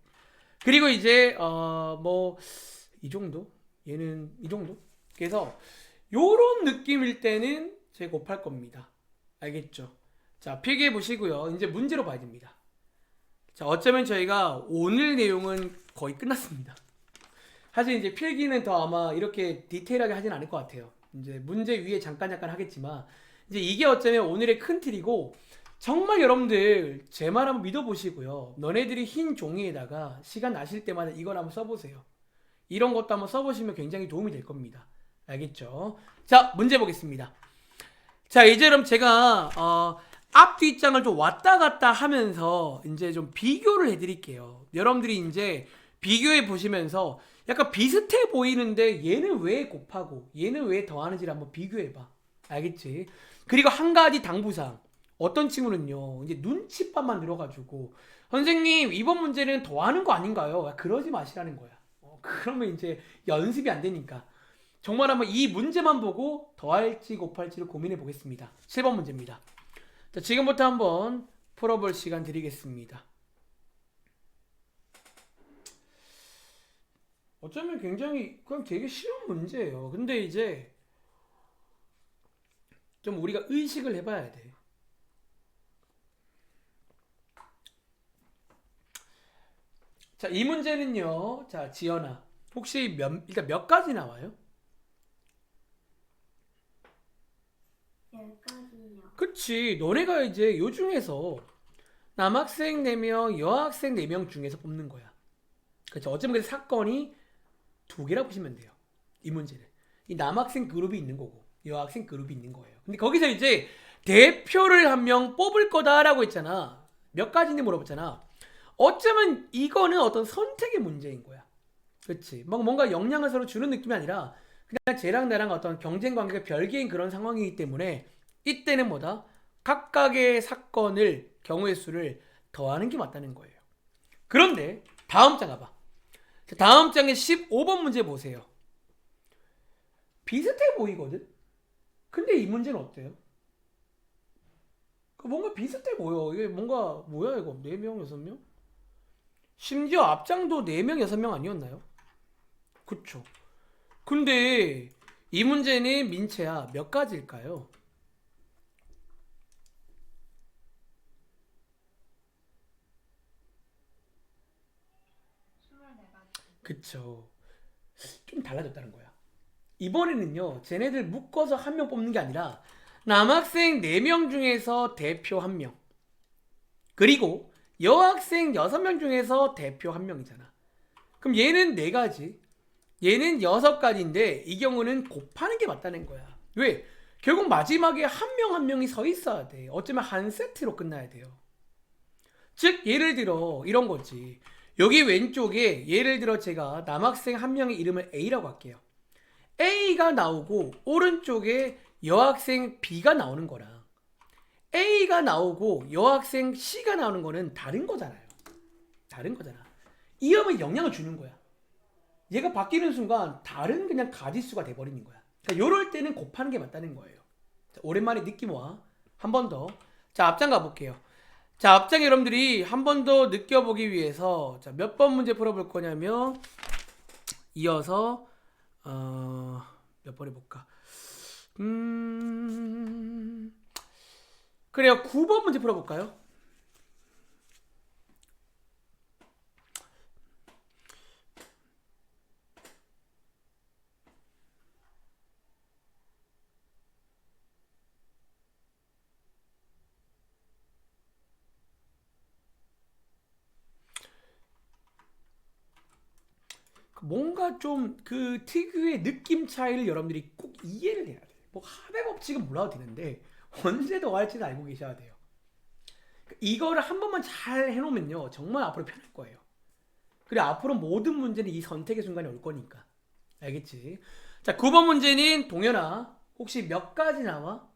그리고 이제 뭐 이 정도, 얘는 이 정도. 그래서 요런 느낌일 때는 제가 곱할 겁니다. 알겠죠? 자, 필기해 보시고요. 이제 문제로 봐야 됩니다. 자, 어쩌면 저희가 오늘 내용은 거의 끝났습니다. 사실 이제 필기는 더 아마 이렇게 디테일하게 하진 않을 것 같아요. 이제 문제 위에 잠깐 하겠지만 이제 이게 어쩌면 오늘의 큰 틀이고, 정말 여러분들 제 말 한번 믿어보시고요. 너네들이 흰 종이에다가 시간 나실 때마다 이걸 한번 써보세요. 이런 것도 한번 써보시면 굉장히 도움이 될 겁니다. 알겠죠? 자, 문제 보겠습니다. 자, 이제 그럼 제가 앞 뒷장을 좀 왔다 갔다 하면서 이제 좀 비교를 해드릴게요. 여러분들이 이제 비교해 보시면서 약간 비슷해 보이는데 얘는 왜 곱하고 얘는 왜 더하는지를 한번 비교해봐. 알겠지? 그리고 한 가지 당부사항. 어떤 친구는요 이제 눈칫밥만 늘어가지고 선생님 이번 문제는 더하는 거 아닌가요? 그러지 마시라는 거야. 그러면 이제 연습이 안 되니까 정말 한번 이 문제만 보고 더할지 곱할지를 고민해 보겠습니다. 7번 문제입니다. 자, 지금부터 한번 풀어볼 시간 드리겠습니다. 어쩌면 굉장히 그냥 되게 쉬운 문제예요. 근데 이제 좀 우리가 의식을 해봐야 돼. 자, 이 문제는요. 자, 지연아. 혹시 일단 몇 가지 나와요? 10가지요. 그치. 너네가 이제 요 중에서 남학생 4명, 여학생 4명 중에서 뽑는 거야. 그쵸. 어쩌면 그 사건이 두 개라 보시면 돼요. 이 문제는. 이 남학생 그룹이 있는 거고, 여학생 그룹이 있는 거예요. 근데 거기서 이제 대표를 한 명 뽑을 거다라고 했잖아. 몇 가지인지 물어봤잖아. 어쩌면 이거는 어떤 선택의 문제인 거야. 그치? 뭔가 영향을 서로 주는 느낌이 아니라 그냥 쟤랑 나랑 어떤 경쟁 관계가 별개인 그런 상황이기 때문에 이때는 뭐다? 각각의 사건을 경우의 수를 더하는 게 맞다는 거예요. 그런데 다음 장 가봐. 다음 장의 15번 문제 보세요. 비슷해 보이거든? 근데 이 문제는 어때요? 뭔가 비슷해 보여. 이게 뭔가 뭐야 이거? 4명, 6명? 심지어 앞장도 4명, 6명 아니었나요? 그쵸. 근데 이 문제는 민채야 몇 가지일까요? 24가지. 그쵸. 좀 달라졌다는 거야. 이번에는요, 쟤네들 묶어서 한 명 뽑는 게 아니라 남학생 4명 중에서 대표 1명. 그리고 여학생 6명 중에서 대표 1명이잖아. 그럼 얘는 4가지, 얘는 6가지인데 이 경우는 곱하는 게 맞다는 거야. 왜? 결국 마지막에 한 명 한 명이 서 있어야 돼. 어쩌면 한 세트로 끝나야 돼요. 즉 예를 들어 이런 거지. 여기 왼쪽에 예를 들어 제가 남학생 한 명의 이름을 A라고 할게요. A가 나오고 오른쪽에 여학생 B가 나오는 거랑 A가 나오고 여학생 C가 나오는 거는 다른 거잖아요. 다른 거잖아. 이음은 영향을 주는 거야. 얘가 바뀌는 순간 다른 그냥 가지수가 돼버리는 거야. 그러니까 요럴 때는 곱하는 게 맞다는 거예요. 자, 오랜만에 느낌 와. 한 번 더. 자, 앞장 가볼게요. 자, 앞장 여러분들이 한 번 더 느껴보기 위해서 자, 몇 번 문제 풀어볼 거냐면 이어서 몇 번 해볼까? 그래요. 9번 문제 풀어볼까요? 뭔가 좀 그 특유의 느낌 차이를 여러분들이 꼭 이해를 해야 돼요. 뭐 합의 법칙은 몰라도 되는데 언제 더할지는 알고 계셔야 돼요. 이거를 한 번만 잘 해놓으면요 정말 앞으로 편할 거예요. 그리고 앞으로 모든 문제는 이 선택의 순간이 올 거니까. 알겠지? 자, 9번 문제는 동현아 혹시 몇 가지 나와?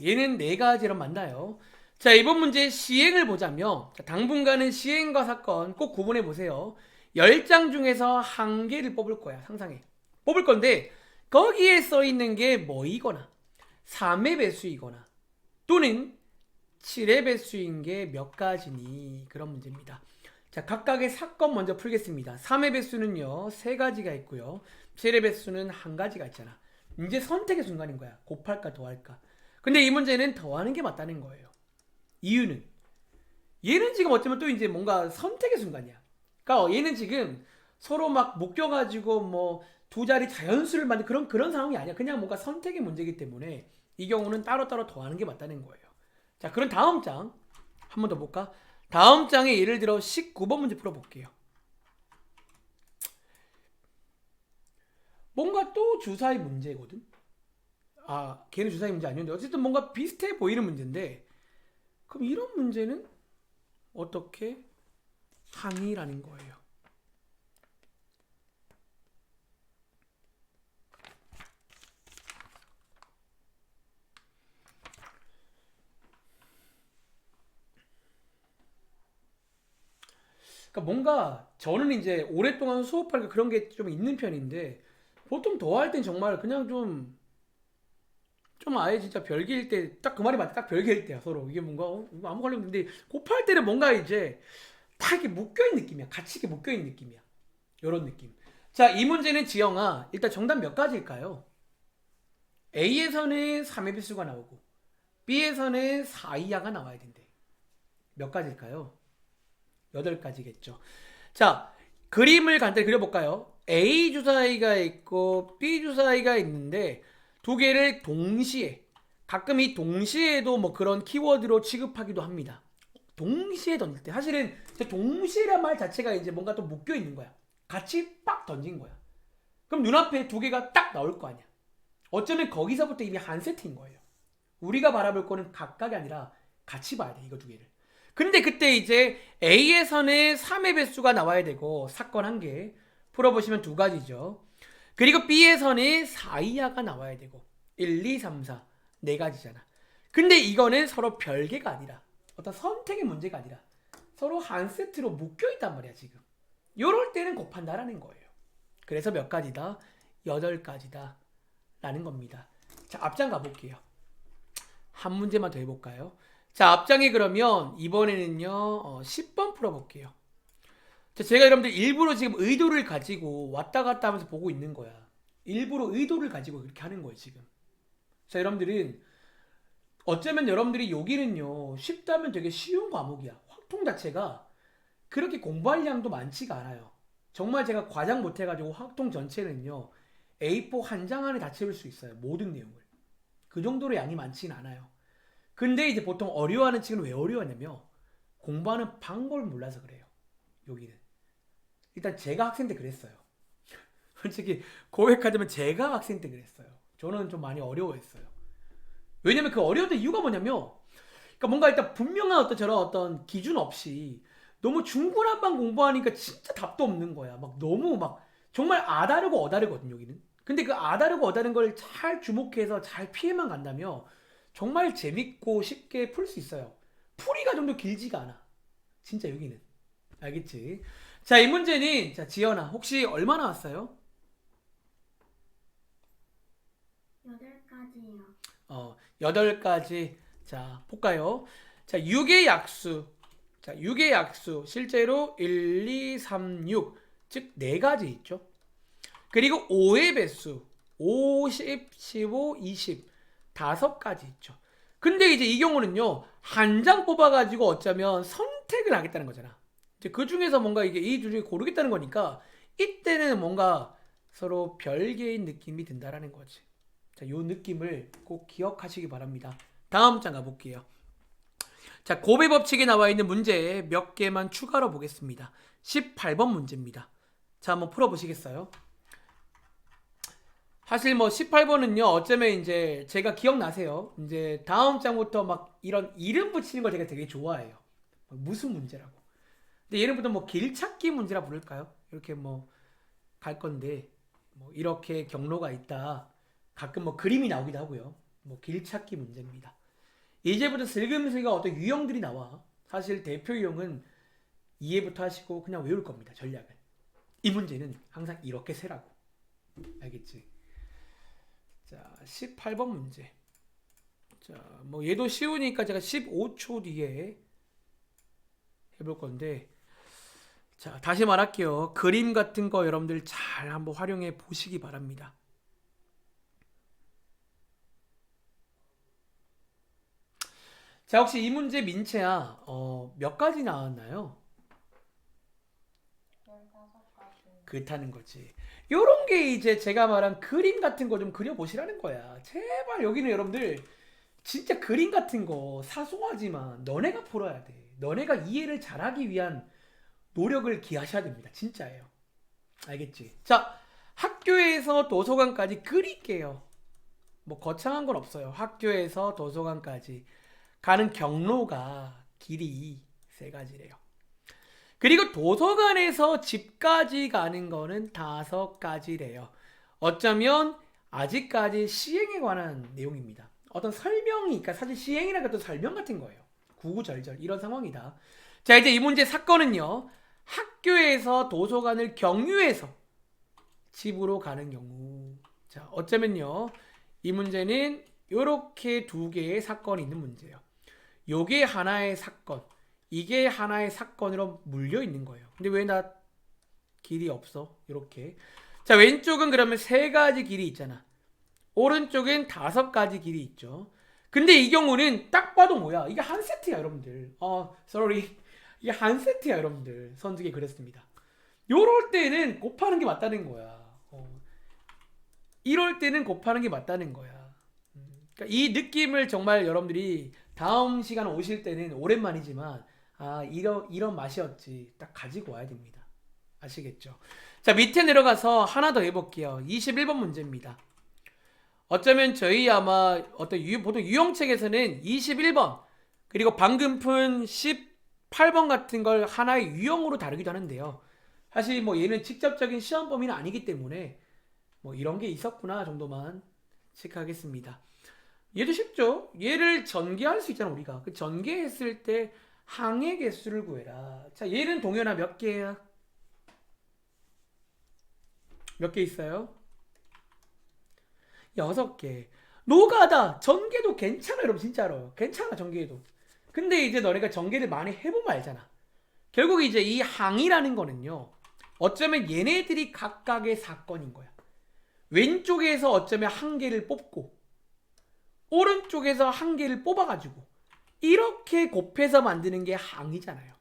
얘는 네 가지로 만나요. 자, 이번 문제 시행을 보자면 자, 당분간은 시행과 사건 꼭 구분해 보세요. 10장 중에서 한 개를 뽑을 거야. 상상해. 뽑을 건데 거기에 써 있는 게 뭐이거나 3의 배수이거나 또는 7의 배수인 게 몇 가지니 그런 문제입니다. 자, 각각의 사건 먼저 풀겠습니다. 3의 배수는요 3가지가 있고요 7의 배수는 한 가지가 있잖아. 이제 선택의 순간인 거야. 곱할까 더할까. 근데 이 문제는 더하는 게 맞다는 거예요. 이유는 얘는 지금 어쩌면 또 이제 뭔가 선택의 순간이야. 그러니까 얘는 지금 서로 막 묶여가지고 뭐 두 자리 자연수를 만든 그런 상황이 아니야. 그냥 뭔가 선택의 문제이기 때문에 이 경우는 따로따로 더하는 게 맞다는 거예요. 자, 그럼 다음 장 한 번 더 볼까? 다음 장에 예를 들어 19번 문제 풀어볼게요. 뭔가 또 주사위 문제거든. 걔는 주사위 문제 아니었는데 어쨌든 뭔가 비슷해 보이는 문제인데 그럼 이런 문제는 어떻게 항의라는 거예요. 그러니까 뭔가 저는 이제 오랫동안 수업하니까 그런 게 좀 있는 편인데 보통 더할 땐 정말 그냥 좀 아예 진짜 별개일 때 딱 그 말이 맞다. 딱 별개일 때야 서로. 이게 뭔가 이거 아무 관련 없는데 곱할 때는 뭔가 이제 다 이렇게 묶여있는 느낌이야. 같이 이렇게 묶여있는 느낌이야. 요런 느낌. 자, 이 문제는 지영아 일단 정답 몇 가지일까요? A에서는 3의 배수가 나오고 B에서는 4 이하가 나와야 된대. 몇 가지일까요? 8가지겠죠. 자, 그림을 간단히 그려볼까요? A 주사위가 있고 B 주사위가 있는데 두 개를 동시에 가끔 이 동시에도 뭐 그런 키워드로 취급하기도 합니다. 동시에 던질 때 사실은 동시에란 말 자체가 이제 뭔가 또 묶여 있는 거야. 같이 빡 던진 거야. 그럼 눈앞에 두 개가 딱 나올 거 아니야. 어쩌면 거기서부터 이미 한 세트인 거예요. 우리가 바라볼 거는 각각이 아니라 같이 봐야 돼, 이거 두 개를. 근데 그때 이제 A에서는 3의 배수가 나와야 되고 사건 한 개 풀어보시면 2가지죠. 그리고 B에서는 4 이하가 나와야 되고 1, 2, 3, 4 4가지잖아. 근데 이거는 서로 별개가 아니라 어떤 선택의 문제가 아니라 서로 한 세트로 묶여있단 말이야 지금. 요럴 때는 곱한다라는 거예요. 그래서 몇 가지다? 8가지다 라는 겁니다. 자, 앞장 가볼게요. 한 문제만 더 해볼까요? 자, 앞장에 그러면 이번에는요 10번 풀어볼게요. 자, 제가 여러분들 일부러 지금 의도를 가지고 왔다 갔다 하면서 보고 있는 거야. 일부러 의도를 가지고 그렇게 하는 거예요 지금. 자, 여러분들은 어쩌면 여러분들이 여기는요 쉽다면 되게 쉬운 과목이야. 확통 자체가 그렇게 공부할 양도 많지가 않아요. 정말 제가 과장 못해가지고 확통 전체는요 A4 한 장 안에 다 채울 수 있어요. 모든 내용을. 그 정도로 양이 많지는 않아요. 근데 이제 보통 어려워하는 친구는 왜 어려워하냐면 공부하는 방법을 몰라서 그래요. 여기는 일단 제가 학생 때 그랬어요. 솔직히 고백하자면 제가 학생 때 그랬어요. 저는 좀 많이 어려워했어요. 왜냐면 그 어려웠던 이유가 뭐냐면 그러니까 뭔가 일단 분명한 어떤 저런 어떤 기준 없이 너무 중구난방 공부하니까 진짜 답도 없는 거야. 막 너무 막 정말 아다르고 어다르거든 여기는. 근데 그 아다르고 어다른 걸 잘 주목해서 잘 피해만 간다면 정말 재밌고 쉽게 풀 수 있어요. 풀이가 좀 더 길지가 않아. 진짜 여기는. 알겠지? 자, 이 문제는 자, 지연아 혹시 얼마 나왔어요? 8가지요. 8가지. 자, 볼까요? 자, 6의 약수. 자, 6의 약수. 실제로 1, 2, 3, 6. 즉, 4가지 있죠. 그리고 5의 배수. 5, 10, 15, 20. 5가지 있죠. 근데 이제 이 경우는요, 한 장 뽑아가지고 어쩌면 선택을 하겠다는 거잖아. 이제 그 중에서 뭔가 이게 이 중에 고르겠다는 거니까, 이때는 뭔가 서로 별개인 느낌이 든다라는 거지. 자, 요 느낌을 꼭 기억하시기 바랍니다. 다음 장 가볼게요. 자, 곱의 법칙에 나와 있는 문제 몇 개만 추가로 보겠습니다. 18번 문제입니다. 자, 한번 풀어보시겠어요? 사실 뭐 18번은요, 어쩌면 이제 제가 기억나세요. 이제 다음 장부터 막 이런 이름 붙이는 걸 제가 되게 좋아해요. 무슨 문제라고. 근데 예를부터 뭐 길찾기 문제라 부를까요? 이렇게 뭐 갈 건데, 뭐 이렇게 경로가 있다. 가끔 뭐 그림이 나오기도 하고요. 뭐 길찾기 문제입니다. 이제부터 슬금슬금 어떤 유형들이 나와. 사실 대표 유형은 이해부터 하시고 그냥 외울 겁니다. 전략을. 이 문제는 항상 이렇게 세라고. 알겠지? 자, 18번 문제. 자, 뭐 얘도 쉬우니까 제가 15초 뒤에 해볼 건데, 자, 다시 말할게요. 그림 같은 거 여러분들 잘 한번 활용해 보시기 바랍니다. 자, 혹시 이 문제 민채야, 몇 가지 나왔나요? 15가지. 그렇다는 거지. 요런 게 이제 제가 말한 그림 같은 거 좀 그려보시라는 거야. 제발 여기는 여러분들 진짜 그림 같은 거 사소하지만 너네가 풀어야 돼. 너네가 이해를 잘하기 위한 노력을 기하셔야 됩니다. 진짜예요. 알겠지? 자, 학교에서 도서관까지 그릴게요. 뭐 거창한 건 없어요. 학교에서 도서관까지 가는 경로가 길이 3가지래요. 그리고 도서관에서 집까지 가는 거는 5가지래요. 어쩌면 아직까지 시행에 관한 내용입니다. 어떤 설명이, 그러니까 사실 시행이라는 것도 설명 같은 거예요. 구구절절 이런 상황이다. 자, 이제 이 문제 사건은요. 학교에서 도서관을 경유해서 집으로 가는 경우. 자, 어쩌면요. 이 문제는 이렇게 2개의 사건이 있는 문제예요. 요게 하나의 사건, 이게 하나의 사건으로 물려 있는 거예요. 근데 왜 나 길이 없어? 이렇게. 자, 왼쪽은 그러면 3가지 길이 있잖아. 오른쪽엔 5가지 길이 있죠. 근데 이 경우는 딱 봐도 뭐야? 이게 한 세트야, 여러분들. sorry. 이게 한 세트야, 여러분들. 선두개 그랬습니다. 요럴 때는 곱하는 게 맞다는 거야. 이럴 때는 곱하는 게 맞다는 거야. 그러니까 이 느낌을 정말 여러분들이 다음 시간 오실 때는 오랜만이지만 이런 맛이었지 딱 가지고 와야 됩니다. 아시겠죠? 자, 밑에 내려가서 하나 더 해볼게요. 21번 문제입니다. 어쩌면 저희 아마 어떤 보통 유형책에서는 21번 그리고 방금 푼 18번 같은 걸 하나의 유형으로 다루기도 하는데요. 사실 뭐 얘는 직접적인 시험 범위는 아니기 때문에 뭐 이런 게 있었구나 정도만 체크하겠습니다. 얘도 쉽죠? 얘를 전개할 수 있잖아 우리가. 그 전개했을 때 항의 개수를 구해라. 자, 얘는 동현아 몇 개야? 몇 개 있어요? 6개. 노가다. 전개도 괜찮아 여러분 진짜로. 괜찮아 전개도. 근데 이제 너네가 전개를 많이 해보면 알잖아. 결국 이제 이 항이라는 거는요. 어쩌면 얘네들이 각각의 사건인 거야. 왼쪽에서 어쩌면 한 개를 뽑고 오른쪽에서 한 개를 뽑아가지고 이렇게 곱해서 만드는 게 항이잖아요.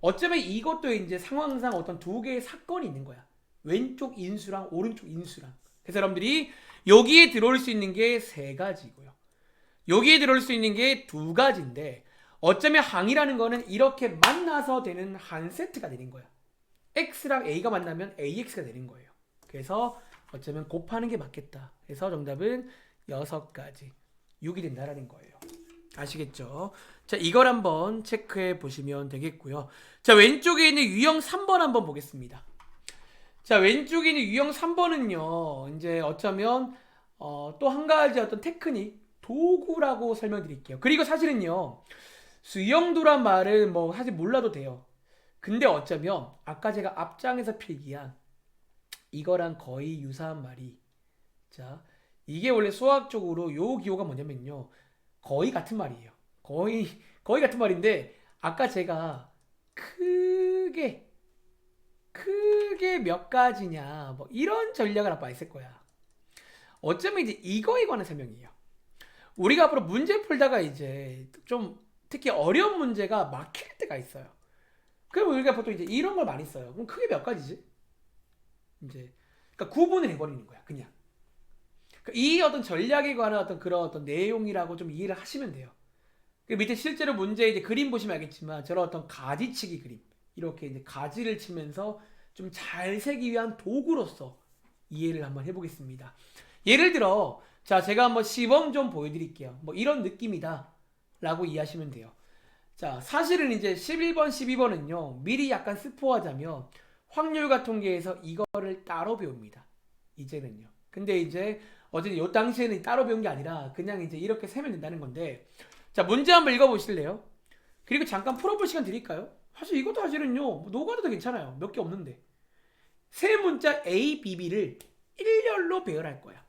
어쩌면 이것도 이제 상황상 어떤 2개의 사건이 있는 거야. 왼쪽 인수랑 오른쪽 인수랑. 그래서 여러분들이 여기에 들어올 수 있는 게 3가지고요. 여기에 들어올 수 있는 게 2가지인데 어쩌면 항이라는 거는 이렇게 만나서 되는 한 세트가 되는 거야. X랑 A가 만나면 AX가 되는 거예요. 그래서 어쩌면 곱하는 게 맞겠다. 그래서 정답은 6가지. 6이 된다라는 거예요. 아시겠죠? 자, 이걸 한번 체크해 보시면 되겠고요. 자, 왼쪽에 있는 유형 3번 한번 보겠습니다. 자, 왼쪽에 있는 유형 3번은요, 이제 어쩌면 또 한 가지 어떤 테크닉, 도구라고 설명드릴게요. 그리고 사실은요, 수영도란 말을 뭐 사실 몰라도 돼요. 근데 어쩌면 아까 제가 앞장에서 필기한 이거랑 거의 유사한 말이, 자, 이게 원래 수학적으로 요 기호가 뭐냐면요, 거의 같은 말이에요. 거의 같은 말인데 아까 제가 크게 몇 가지냐 뭐 이런 전략을 아까 했을 거야. 어쩌면 이제 이거에 관한 설명이에요. 우리가 앞으로 문제 풀다가 이제 좀 특히 어려운 문제가 막힐 때가 있어요. 그럼 우리가 보통 이제 이런 걸 많이 써요. 그럼 크게 몇 가지지? 이제 그러니까 구분을 해버리는 거야, 그냥. 그러니까 이 어떤 전략에 관한 어떤 그런 어떤 내용이라고 좀 이해를 하시면 돼요. 그 밑에 실제로 문제 이제 그림 보시면 알겠지만 저런 어떤 가지치기 그림, 이렇게 이제 가지를 치면서 좀 잘 세기 위한 도구로서 이해를 한번 해보겠습니다. 예를 들어, 자, 제가 한번 시범 좀 보여드릴게요. 뭐 이런 느낌이다 라고 이해하시면 돼요. 자, 사실은 이제 11번, 12번은요, 미리 약간 스포하자면 확률과 통계에서 이거를 따로 배웁니다. 이제는요. 근데 이제 어쨌든 요 당시에는 따로 배운 게 아니라 그냥 이제 이렇게 세면 된다는 건데, 자, 문제 한번 읽어보실래요? 그리고 잠깐 풀어볼 시간 드릴까요? 사실 이것도 사실은요, 뭐 녹아도 괜찮아요. 몇 개 없는데. 세 문자 A, B, B를 일렬로 배열할 거야.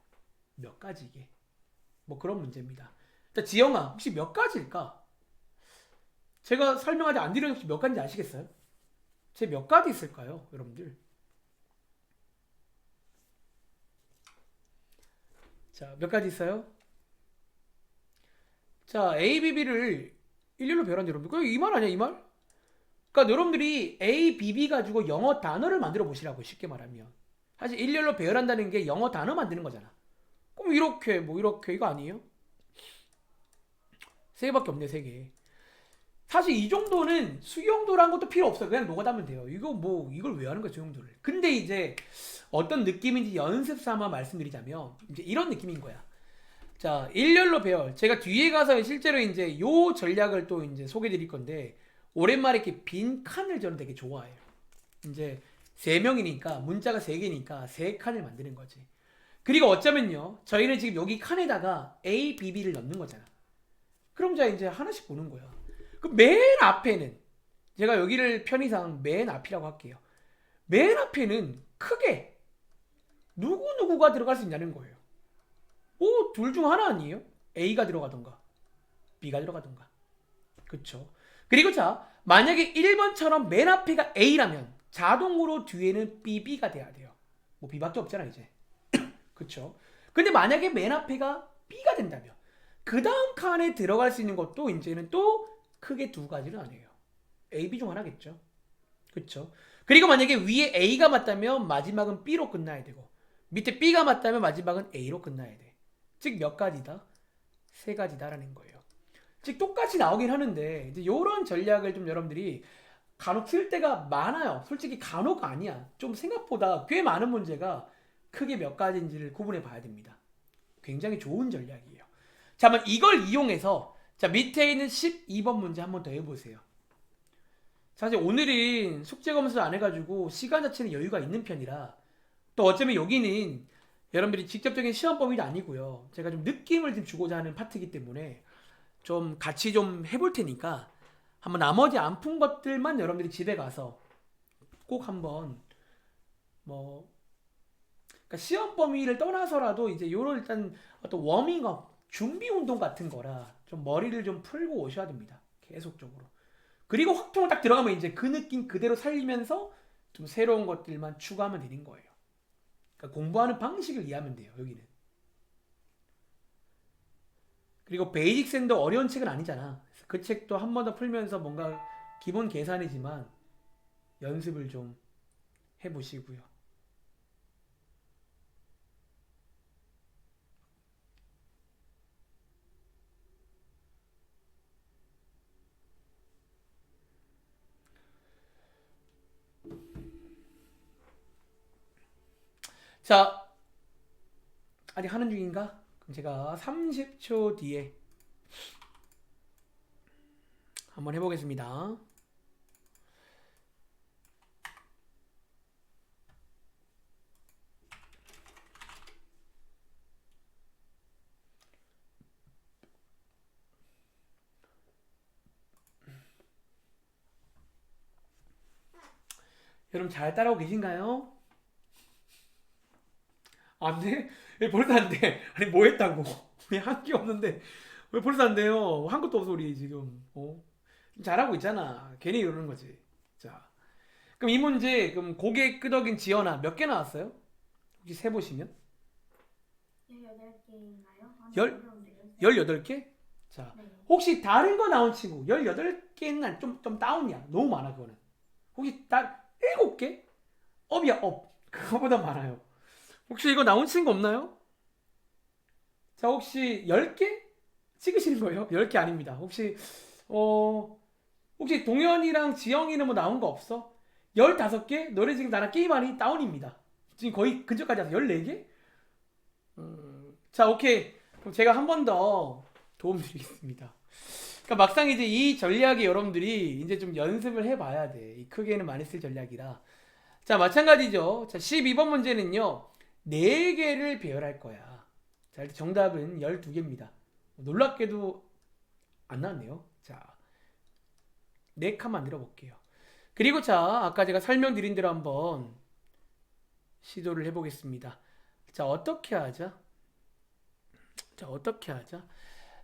몇 가지 이게. 뭐 그런 문제입니다. 자, 지영아, 혹시 몇 가지일까? 제가 설명하지 안 드리는 혹시 몇 가지인지 아시겠어요? 제 몇 가지 있을까요, 여러분들? 자, 몇 가지 있어요? 자, A, B, B를 일렬로 배열한 여러분들. 그거 이 말 아니야, 이 말? 그러니까 여러분들이 A, B, B 가지고 영어 단어를 만들어 보시라고, 쉽게 말하면. 사실 일렬로 배열한다는 게 영어 단어 만드는 거잖아. 그럼 이렇게, 뭐 이렇게, 이거 아니에요? 세 개밖에 없네, 세 개. 사실 이 정도는 수용도란 것도 필요 없어요. 그냥 녹아다면 돼요. 이거 뭐, 이걸 왜 하는 거야, 수용도를. 근데 이제 어떤 느낌인지 연습 삼아 말씀드리자면, 이제 이런 느낌인 거야. 자, 일렬로 배열. 제가 뒤에 가서 실제로 이제 요 전략을 또 이제 소개해 드릴 건데, 오랜만에 이렇게 빈 칸을 저는 되게 좋아해요. 이제 세 명이니까, 문자가 세 개니까 세 칸을 만드는 거지. 그리고 어쩌면요, 저희는 지금 여기 칸에다가 A, B, B를 넣는 거잖아. 그럼 자, 이제 하나씩 보는 거야. 그럼 맨 앞에는, 제가 여기를 편의상 맨 앞이라고 할게요. 맨 앞에는 크게 누구누구가 들어갈 수 있냐는 거예요. 오, 둘 중 하나 아니에요? A가 들어가던가 B가 들어가던가. 그쵸? 그리고 자, 만약에 1번처럼 맨 앞에가 A라면 자동으로 뒤에는 BB가 돼야 돼요. 뭐 B밖에 없잖아 이제. 그쵸? 근데 만약에 맨 앞에가 B가 된다면 그 다음 칸에 들어갈 수 있는 것도 이제는 또 크게 두 가지로 나뉘어요. A, B 중 하나겠죠. 그쵸? 그리고 만약에 위에 A가 맞다면 마지막은 B로 끝나야 되고 밑에 B가 맞다면 마지막은 A로 끝나야 돼. 즉 몇 가지다? 세 가지다라는 거예요. 즉 똑같이 나오긴 하는데 이제 이런 전략을 좀 여러분들이 간혹 쓸 때가 많아요. 솔직히 간혹 아니야. 좀 생각보다 꽤 많은 문제가 크게 몇 가지인지를 구분해 봐야 됩니다. 굉장히 좋은 전략이에요. 자, 한번 이걸 이용해서 자, 밑에 있는 12번 문제 한번 더 해보세요. 사실 오늘은 숙제 검사를 안 해가지고 시간 자체는 여유가 있는 편이라 또 어쩌면 여기는 여러분들이 직접적인 시험 범위도 아니고요. 제가 좀 느낌을 좀 주고자 하는 파트이기 때문에 좀 같이 좀 해볼 테니까 한번 나머지 안 푼 것들만 여러분들이 집에 가서 꼭 한번 뭐 그러니까 시험 범위를 떠나서라도 이제 요런 일단 어떤 워밍업 준비 운동 같은 거라 좀 머리를 좀 풀고 오셔야 됩니다. 계속적으로. 그리고 확통을 딱 들어가면 이제 그 느낌 그대로 살리면서 좀 새로운 것들만 추가하면 되는 거예요. 그러니까 공부하는 방식을 이해하면 돼요. 여기는. 그리고 베이직 쌤도 어려운 책은 아니잖아. 그 책도 한 번 더 풀면서 뭔가 기본 계산이지만 연습을 좀 해보시고요. 자, 아직 하는 중인가? 그럼 제가 30초 뒤에 한번 해보겠습니다. 여러분 잘 따라오고 계신가요? 안 돼? 왜 벌써 안 돼? 아니 뭐 했다고? 우리 한 게 없는데 왜 벌써 안 돼요? 한 것도 없어 우리 지금. 좀 잘하고 있잖아. 괜히 이러는 거지. 자, 그럼 이 문제 그럼 고개 끄덕인 지연아 몇 개 나왔어요? 혹시 세 보시면 18개인가요? 열- 18개? 자, 네. 혹시 다른 거 나온 친구 18개는 좀 다운이야. 너무 많아 그거는. 혹시 7개? 업이야 업. 그거보다 많아요. 혹시 이거 나온 친구 없나요? 자, 혹시 10개? 찍으시는 거예요? 10개 아닙니다. 혹시 동현이랑 지영이는 뭐 나온 거 없어? 15개? 너네 지금 나랑 게임하니 다운입니다. 지금 거의 근처까지 와서 14개? 자, 오케이. 그럼 제가 한 번 더 도움 드리겠습니다. 그러니까 막상 이제 이 전략이 여러분들이 이제 좀 연습을 해봐야 돼. 이 크게는 많이 쓸 전략이라. 자, 마찬가지죠. 자, 12번 문제는요. 4개를 배열할 거야. 자, 일단 정답은 12개입니다. 놀랍게도 안 나왔네요. 자, 4칸 만들어 볼게요. 그리고 자, 아까 제가 설명드린 대로 한번 시도를 해보겠습니다. 자, 어떻게 하자?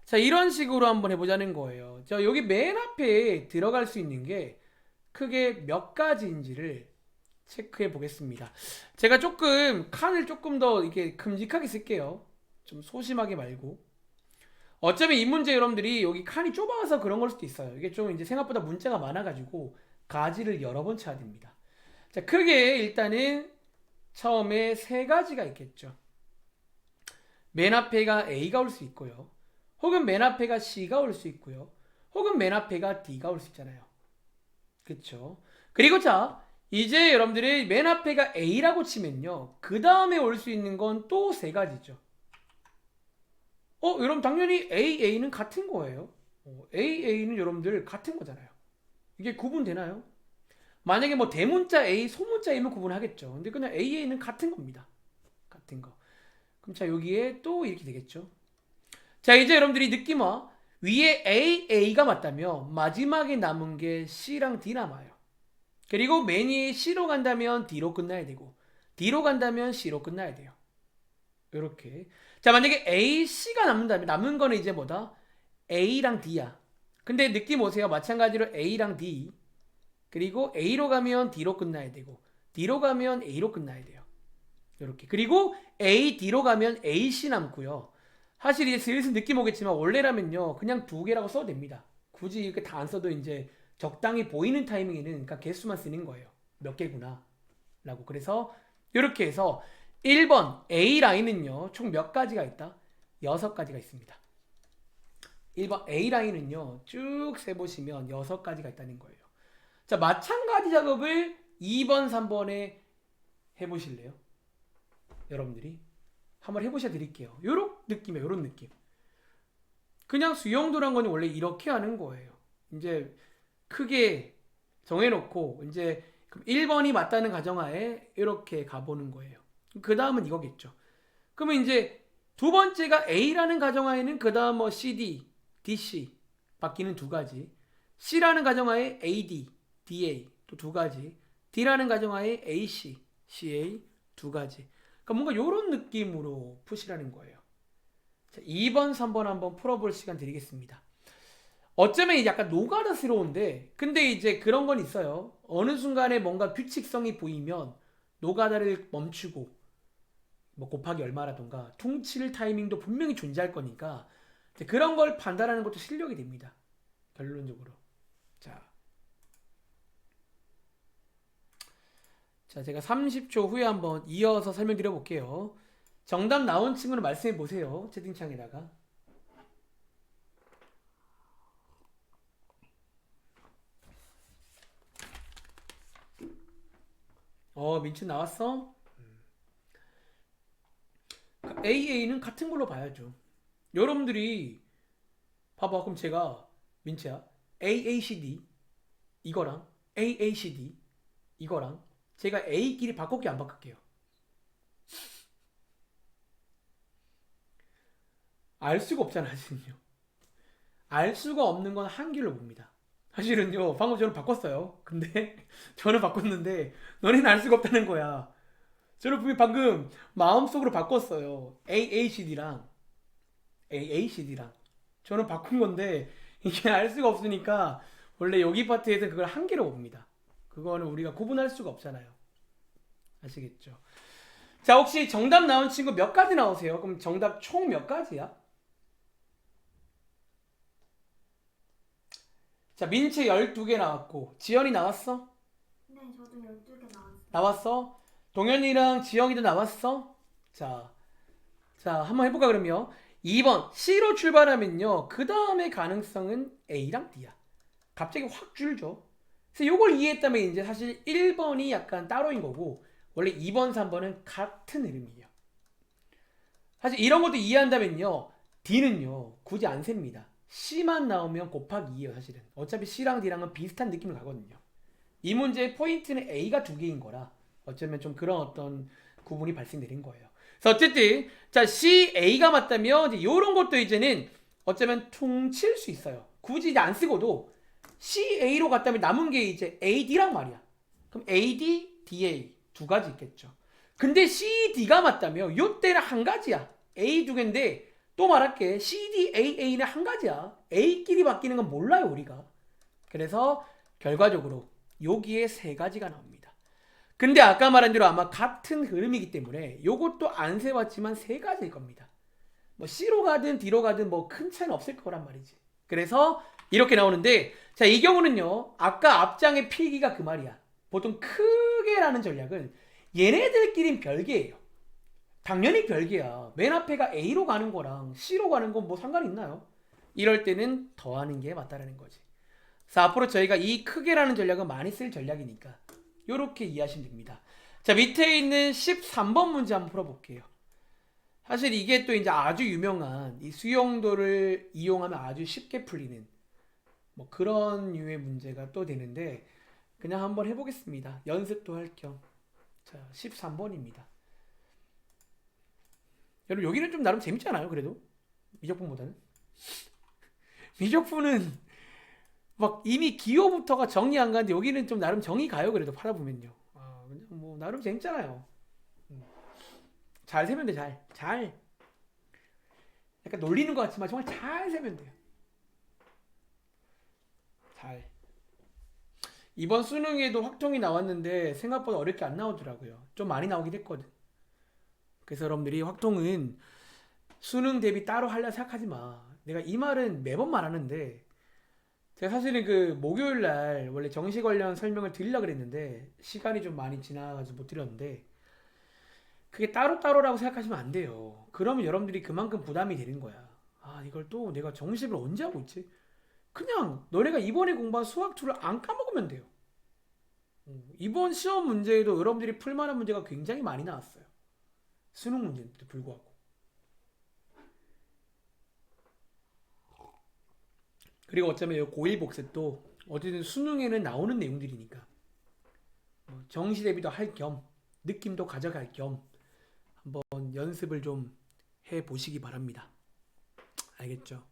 자, 이런 식으로 한번 해보자는 거예요. 자, 여기 맨 앞에 들어갈 수 있는 게 크게 몇 가지인지를 체크해 보겠습니다. 제가 칸을 조금 더 이렇게 큼직하게 쓸게요. 좀 소심하게 말고. 어차피 이 문제 여러분들이 여기 칸이 좁아서 그런 걸 수도 있어요. 이게 좀 이제 생각보다 문자가 많아가지고 가지를 여러 번 쳐야 됩니다. 자, 크게 일단은 처음에 3가지가 있겠죠. 맨 앞에가 A가 올 수 있고요. 혹은 맨 앞에가 C가 올 수 있고요. 혹은 맨 앞에가 D가 올 수 있잖아요. 그쵸? 그리고 자, 이제 여러분들이 맨 앞에가 A라고 치면요. 그 다음에 올 수 있는 건 또 3가지죠. 여러분 당연히 AA는 같은 거예요. AA는 여러분들 같은 거잖아요. 이게 구분되나요? 만약에 뭐 대문자 A, 소문자 A면 구분하겠죠. 근데 그냥 AA는 같은 겁니다. 같은 거. 그럼 자, 여기에 또 이렇게 되겠죠. 자, 이제 여러분들이 느낌 와. 위에 A가 맞다면 마지막에 남은 게 C랑 D 남아요. 그리고 맨 위에 C로 간다면 D로 끝나야 되고 D로 간다면 C로 끝나야 돼요. 이렇게. 자, 만약에 A, C가 남는다면 남은 거는 이제 뭐다? A랑 D야. 근데 느낌 오세요? 마찬가지로 A랑 D. 그리고 A로 가면 D로 끝나야 되고 D로 가면 A로 끝나야 돼요. 이렇게. 그리고 A, D로 가면 AC 남고요. 사실 이제 슬슬 느낌 오겠지만 원래라면요. 그냥 2개라고 써도 됩니다. 굳이 이렇게 다 안 써도 이제 적당히 보이는 타이밍에는 그러니까 개수만 쓰는 거예요. 몇 개구나 라고. 그래서 이렇게 해서 1번 A 라인은요. 총 몇 가지가 있다? 6가지가 있습니다. 1번 A 라인은요. 쭉 세보시면 6가지가 있다는 거예요. 자, 마찬가지 작업을 2번, 3번에 해보실래요? 여러분들이 한번 해보셔 드릴게요. 요런 느낌이에요. 요런 느낌. 그냥 수영도란 건 원래 이렇게 하는 거예요. 이제 크게 정해놓고 이제 1번이 맞다는 가정하에 이렇게 가보는 거예요. 그 다음은 이거겠죠. 그러면 이제 두 번째가 A라는 가정하에는 그 다음 뭐 CD, DC 바뀌는 2가지. C라는 가정하에 AD, DA 또 2가지. D라는 가정하에 AC, CA 2가지. 그러니까 뭔가 이런 느낌으로 푸시라는 거예요. 자, 2번, 3번 한번 풀어볼 시간 드리겠습니다. 어쩌면 약간 노가다스러운데 근데 이제 그런 건 있어요. 어느 순간에 뭔가 규칙성이 보이면 노가다를 멈추고 뭐 곱하기 얼마라던가 퉁칠 타이밍도 분명히 존재할 거니까 그런 걸 판단하는 것도 실력이 됩니다. 결론적으로. 자, 제가 30초 후에 한번 이어서 설명드려 볼게요. 정답 나온 친구는 말씀해 보세요. 채팅창에다가. 민춘 나왔어? AA는 같은 걸로 봐야죠. 여러분들이 봐봐. 그럼 제가 민채야 AACD 이거랑 AACD 이거랑 제가 A끼리 바꿀게 안 바꿀게요? 알 수가 없잖아 사실은요. 알 수가 없는 건 한 길로 봅니다. 사실은요 방금 저는 바꿨어요. 근데 저는 바꿨는데 너네는 알 수가 없다는 거야. 저는 분명히 방금 마음속으로 바꿨어요. AACD랑 저는 바꾼 건데 이게 알 수가 없으니까 원래 여기 파트에서 그걸 한 개로 봅니다. 그거는 우리가 구분할 수가 없잖아요. 아시겠죠? 자, 혹시 정답 나온 친구 몇 가지 나오세요? 그럼 정답 총 몇 가지야? 자, 민채 12개 나왔고 지연이 나왔어? 네, 저도 12개 나왔어요. 나왔어? 동현이랑 지영이도 나왔어? 자, 한번 해볼까 그러면 2번 C로 출발하면요 그 다음에 가능성은 A랑 D야. 갑자기 확 줄죠. 그래서 이걸 이해했다면 이제 사실 1번이 약간 따로인 거고 원래 2번, 3번은 같은 흐름이에요. 사실 이런 것도 이해한다면요 D는요 굳이 안 셉니다. C만 나오면 곱하기 2예요 사실은. 어차피 C랑 D랑은 비슷한 느낌을 가거든요. 이 문제의 포인트는 A가 두 개인 거라 어쩌면 좀 그런 어떤 구분이 발생되는 거예요. 그래서 어쨌든 자 C, A가 맞다면 이제 이런 것도 이제는 어쩌면 퉁칠 수 있어요. 굳이 이제 안 쓰고도 C, A로 갔다면 남은 게 이제 A, D란 말이야. 그럼 A, D, D, A 두 가지 있겠죠. 근데 C, D가 맞다면 요때는 한 가지야. A 두 개인데 또 말할게. C, D, A, A는 한 가지야. A끼리 바뀌는 건 몰라요 우리가. 그래서 결과적으로 여기에 세 가지가 나옵니다. 근데 아까 말한 대로 아마 같은 흐름이기 때문에 요것도 안 세봤지만 세 가지일 겁니다. 뭐 C로 가든 D로 가든 뭐 큰 차이는 없을 거란 말이지. 그래서 이렇게 나오는데 자 이 경우는요 아까 앞장의 필기가 그 말이야. 보통 크게라는 전략은 얘네들끼린 별개예요. 당연히 별개야. 맨 앞에가 A로 가는 거랑 C로 가는 건 뭐 상관이 있나요? 이럴 때는 더하는 게 맞다라는 거지. 그래서 앞으로 저희가 이 크게라는 전략은 많이 쓸 전략이니까 이렇게 이해하시면 됩니다. 자 밑에 있는 13번 문제 한번 풀어볼게요. 사실 이게 또 이제 아주 유명한 이 수용도를 이용하면 아주 쉽게 풀리는 뭐 그런 류의 문제가 또 되는데 그냥 한번 해보겠습니다. 연습도 할 겸. 자 13번입니다. 여러분 여기는 좀 나름 재밌잖아요. 그래도 미적분보다는 미적분은 막 이미 기호부터가 정리 안 가는데 여기는 좀 나름 정이 가요. 그래도 팔아 보면요. 그냥 뭐 나름 재밌잖아요. 잘 세면 돼. 잘. 약간 놀리는 것 같지만 정말 잘 세면 돼요. 잘. 이번 수능에도 확통이 나왔는데 생각보다 어렵게 안 나오더라고요. 좀 많이 나오긴 했거든. 그래서 여러분들이 확통은 수능 대비 따로 하려 생각하지 마. 내가 이 말은 매번 말하는데 제가 사실은 그 목요일 날 원래 정시 관련 설명을 드리려고 그랬는데 시간이 좀 많이 지나가지고 못 드렸는데 그게 따로따로라고 생각하시면 안 돼요. 그러면 여러분들이 그만큼 부담이 되는 거야. 아 이걸 또 내가 정시를 언제 하고 있지? 그냥 너네가 이번에 공부한 수학 2를 안 까먹으면 돼요. 이번 시험 문제에도 여러분들이 풀만한 문제가 굉장히 많이 나왔어요. 수능 문제인데도 불구하고. 그리고 어쩌면 고1 복습도 어쨌든 수능에는 나오는 내용들이니까 정시 대비도 할 겸 느낌도 가져갈 겸 한번 연습을 좀 해보시기 바랍니다. 알겠죠?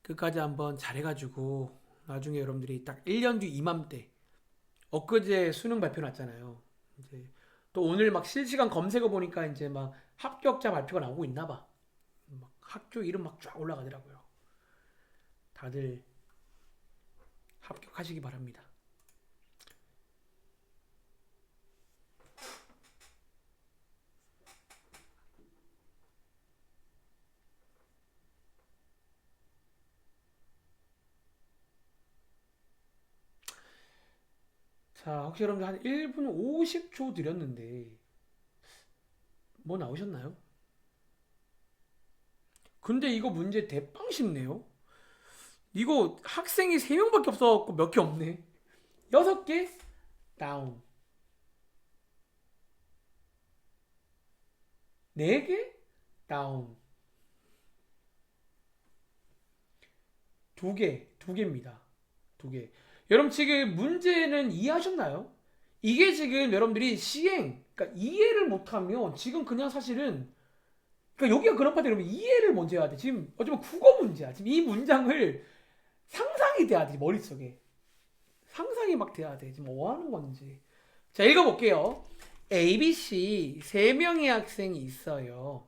끝까지 한번 잘해가지고 나중에 여러분들이 딱 1년 뒤 이맘때 엊그제 수능 발표 났잖아요. 이제 또 오늘 막 실시간 검색어 보니까 이제 막 합격자 발표가 나오고 있나 봐. 막 학교 이름 막 쫙 올라가더라고요. 다들 합격하시기 바랍니다. 자, 혹시 여러분들 한 1분 50초 드렸는데 뭐 나오셨나요? 근데 이거 문제 대빵 쉽네요. 이거 학생이 3명밖에 없어갖고 몇 개 없네. 6개? 다운. 4개? 다운. 2개. 두 개입니다. 두 개. 여러분 지금 문제는 이해하셨나요? 이게 지금 여러분들이 시행, 그러니까 이해를 못하면 지금 그냥 사실은 그러니까 여기가 그런 파트 여러분 이해를 먼저 해야 돼. 지금 어쩌면 국어 문제야. 지금 이 문장을 상상이 돼야 돼 머릿속에. 상상이 막 돼야 돼. 지금 뭐 하는 건지. 자 읽어볼게요. A, B, C 세 명의 학생이 있어요.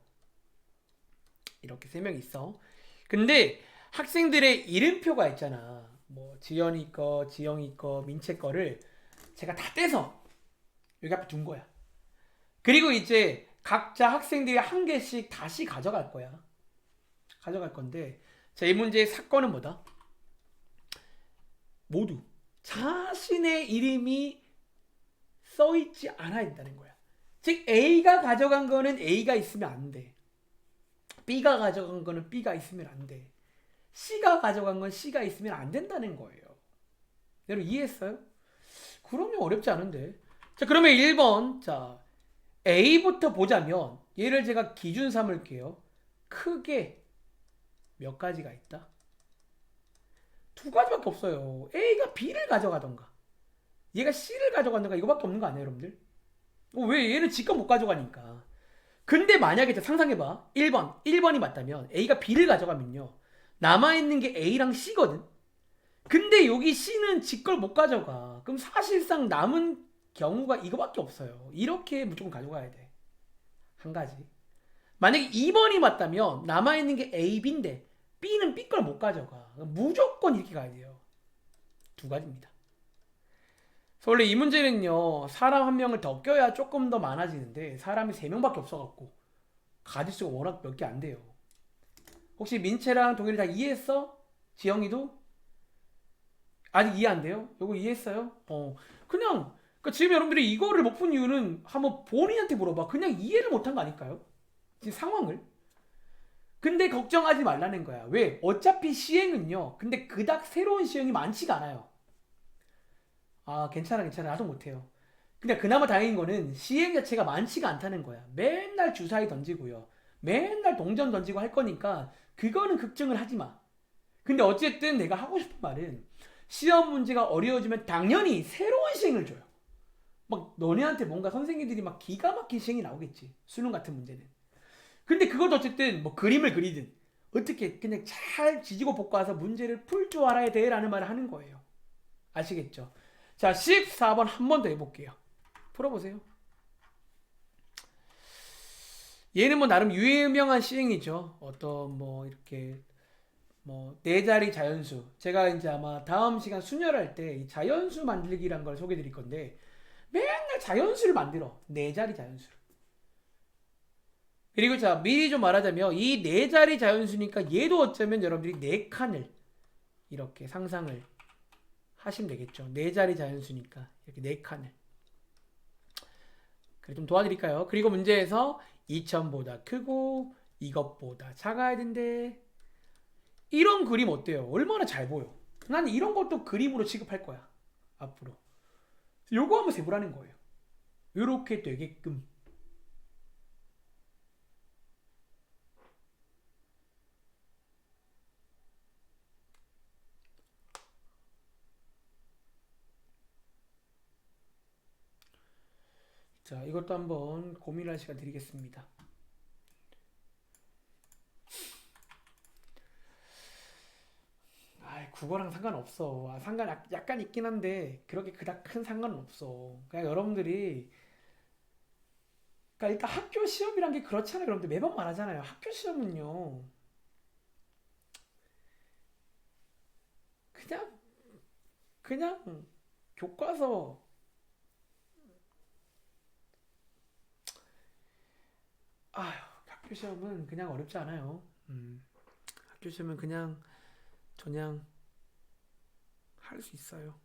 이렇게 세 명 있어. 근데 학생들의 이름표가 있잖아. 뭐 지연이 거, 지영이 거, 민채 거를 제가 다 떼서 여기 앞에 둔 거야. 그리고 이제 각자 학생들이 한 개씩 다시 가져갈 거야. 가져갈 건데 자, 이 문제의 사건은 뭐다? 모두 자신의 이름이 써있지 않아야 된다는 거야. 즉 A가 가져간 거는 A가 있으면 안 돼. B가 가져간 거는 B가 있으면 안 돼. C가 가져간 건 C가 있으면 안 된다는 거예요. 여러분 이해했어요? 그러면 어렵지 않은데. 자 그러면 1번 자 A부터 보자면 얘를 제가 기준 삼을게요. 크게 몇 가지가 있다? 두 가지밖에 없어요. A가 B를 가져가던가 얘가 C를 가져간다가 이거밖에 없는 거 아니에요 여러분들? 왜 얘는 지껏 못 가져가니까. 근데 만약에 상상해봐 1번이 맞다면 A가 B를 가져가면요 남아있는 게 A랑 C거든. 근데 여기 C는 지껏 못 가져가. 그럼 사실상 남은 경우가 이거밖에 없어요. 이렇게 무조건 가져가야 돼. 한 가지. 만약에 2번이 맞다면 남아있는 게 A, B인데 B는 B 걸 못 가져가. 무조건 이렇게 가야 돼요. 두 가지입니다. 그래서 원래 이 문제는요 사람 한 명을 더 껴야 조금 더 많아지는데 사람이 3명밖에 없어갖고 가짓수가 워낙 몇 개 안 돼요. 혹시 민채랑 동일이 다 이해했어? 지영이도? 아직 이해 안 돼요? 이거 이해했어요? 그냥 그러니까 지금 여러분들이 이거를 못 푼 이유는 한번 본인한테 물어봐. 그냥 이해를 못한 거 아닐까요? 지금 상황을. 근데 걱정하지 말라는 거야. 왜? 어차피 시행은요 근데 그닥 새로운 시행이 많지가 않아요. 아 괜찮아 나도 못해요. 근데 그나마 다행인 거는 시행 자체가 많지가 않다는 거야. 맨날 주사위 던지고요 맨날 동전 던지고 할 거니까 그거는 걱정을 하지 마. 근데 어쨌든 내가 하고 싶은 말은 시험 문제가 어려워지면 당연히 새로운 시행을 줘요. 막 너네한테 뭔가 선생님들이 막 기가 막힌 시행이 나오겠지. 수능 같은 문제는. 근데 그것도 어쨌든 뭐 그림을 그리든 어떻게 그냥 잘 지지고 볶아서 문제를 풀 줄 알아야 돼 라는 말을 하는 거예요. 아시겠죠? 자 14번 한 번 더 해볼게요. 풀어보세요. 얘는 뭐 나름 유명한 시행이죠. 어떤 뭐 이렇게 뭐 네 자리 자연수. 제가 이제 아마 다음 시간 순열할 때 이 자연수 만들기란 걸 소개해 드릴 건데 맨날 자연수를 만들어. 네 자리 자연수를. 그리고 자 미리 좀 말하자면 이 네 자리 자연수니까 얘도 어쩌면 여러분들이 네 칸을 이렇게 상상을 하시면 되겠죠. 네 자리 자연수니까 이렇게 네 칸을. 그래 좀 도와드릴까요? 그리고 문제에서 2000보다 크고 이것보다 작아야 된대. 이런 그림 어때요? 얼마나 잘 보여? 난 이런 것도 그림으로 취급할 거야. 앞으로. 요거 한번 세보라는 거예요. 요렇게 되게끔. 자, 이것도 한번 고민할 시간 드리겠습니다. 국어랑 상관없어. 약간 있긴 한데 그렇게 그닥 큰 상관은 없어. 그냥 여러분들이 그러니까 일단 학교 시험이란 게 그렇잖아요. 여러분들 매번 말하잖아요. 학교 시험은요. 그냥 그냥 교과서 아휴, 학교 시험은 그냥 어렵지 않아요. 학교 시험은 그냥 할 수 있어요.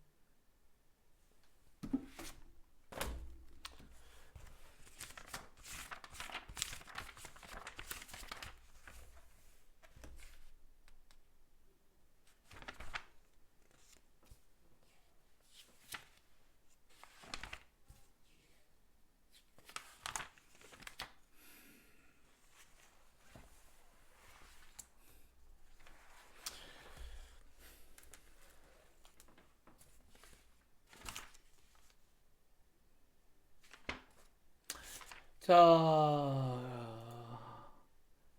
자,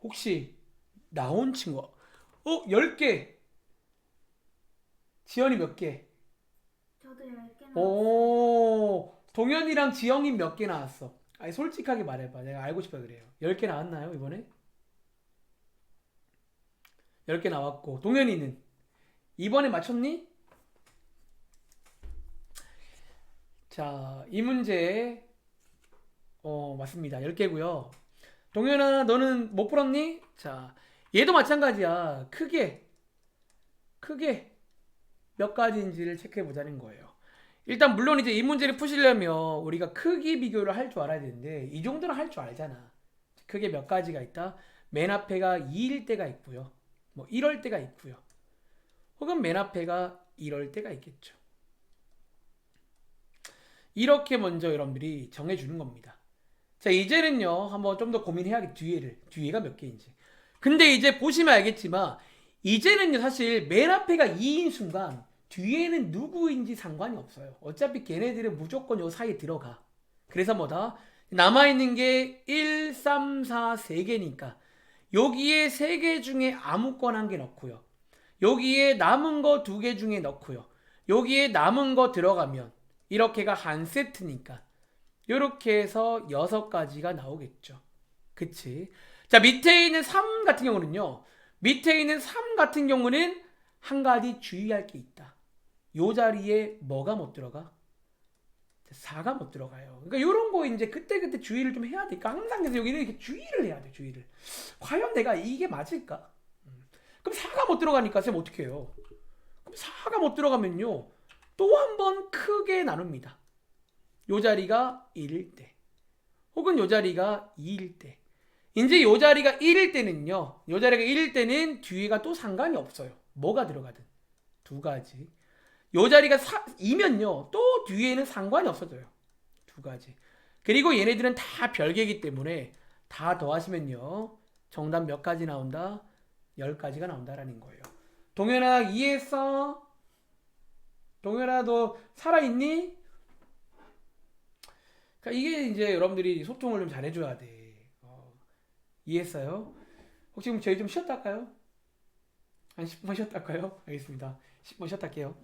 혹시 나온 친구 10개. 지연이 몇 개? 저도 10개 나왔어요. 오, 동현이랑 지영이 몇 개 나왔어? 아니 솔직하게 말해봐. 내가 알고 싶어 그래요. 10개 나왔나요 이번에? 10개 나왔고 동현이는 이번에 맞췄니? 자, 이 문제 맞습니다. 10개고요. 동현아 너는 못 풀었니? 자, 얘도 마찬가지야. 크게 몇 가지인지를 체크해 보자는 거예요. 일단 물론 이제 이 문제를 푸시려면 우리가 크기 비교를 할 줄 알아야 되는데 이 정도는 할 줄 알잖아. 크게 몇 가지가 있다. 맨 앞에가 2일 때가 있고요. 뭐 이럴 때가 있고요. 혹은 맨 앞에가 이럴 때가 있겠죠. 이렇게 먼저 여러분들이 정해주는 겁니다. 자, 이제는요 한번 좀 더 고민해야겠. 뒤에가 몇 개인지. 근데 이제 보시면 알겠지만 이제는요 사실 맨 앞에가 2인 순간 뒤에는 누구인지 상관이 없어요. 어차피 걔네들은 무조건 요 사이에 들어가. 그래서 뭐다? 남아있는 게 1, 3, 4, 3개니까 여기에 3개 중에 아무거나 한 개 넣고요. 여기에 남은 거 2개 중에 넣고요. 여기에 남은 거 들어가면 이렇게가 한 세트니까 이렇게 해서 6가지가 나오겠죠. 그치? 자, 밑에 있는 3 같은 경우는요. 밑에 있는 3 같은 경우는 한 가지 주의할 게 있다. 요 자리에 뭐가 못 들어가? 4가 못 들어가요. 그러니까 이런 거 이제 그때그때 주의를 좀 해야 되니까 항상 그래서 여기는 이렇게 주의를 해야 돼. 주의를. 과연 내가 이게 맞을까? 그럼 4가 못 들어가니까 쌤 어떻게 해요? 그럼 4가 못 들어가면요. 또 한 번 크게 나눕니다. 요 자리가 1일 때 혹은 요 자리가 2일 때 이제 요 자리가 1일 때는요. 요 자리가 1일 때는 뒤에가 또 상관이 없어요. 뭐가 들어가든 2가지. 요 자리가 2면요. 또 뒤에는 상관이 없어져요. 2가지. 그리고 얘네들은 다 별개이기 때문에 다 더하시면요. 정답 몇 가지 나온다? 10가지가 나온다라는 거예요. 동현아 이해했어? 동현아 너 살아있니? 그러니까 이게 이제 여러분들이 소통을 좀 잘해줘야 돼. 이해했어요? 혹시 그럼 저희 좀 쉬었다 할까요? 한 10분 쉬었다 할까요? 알겠습니다. 10분 쉬었다 할게요.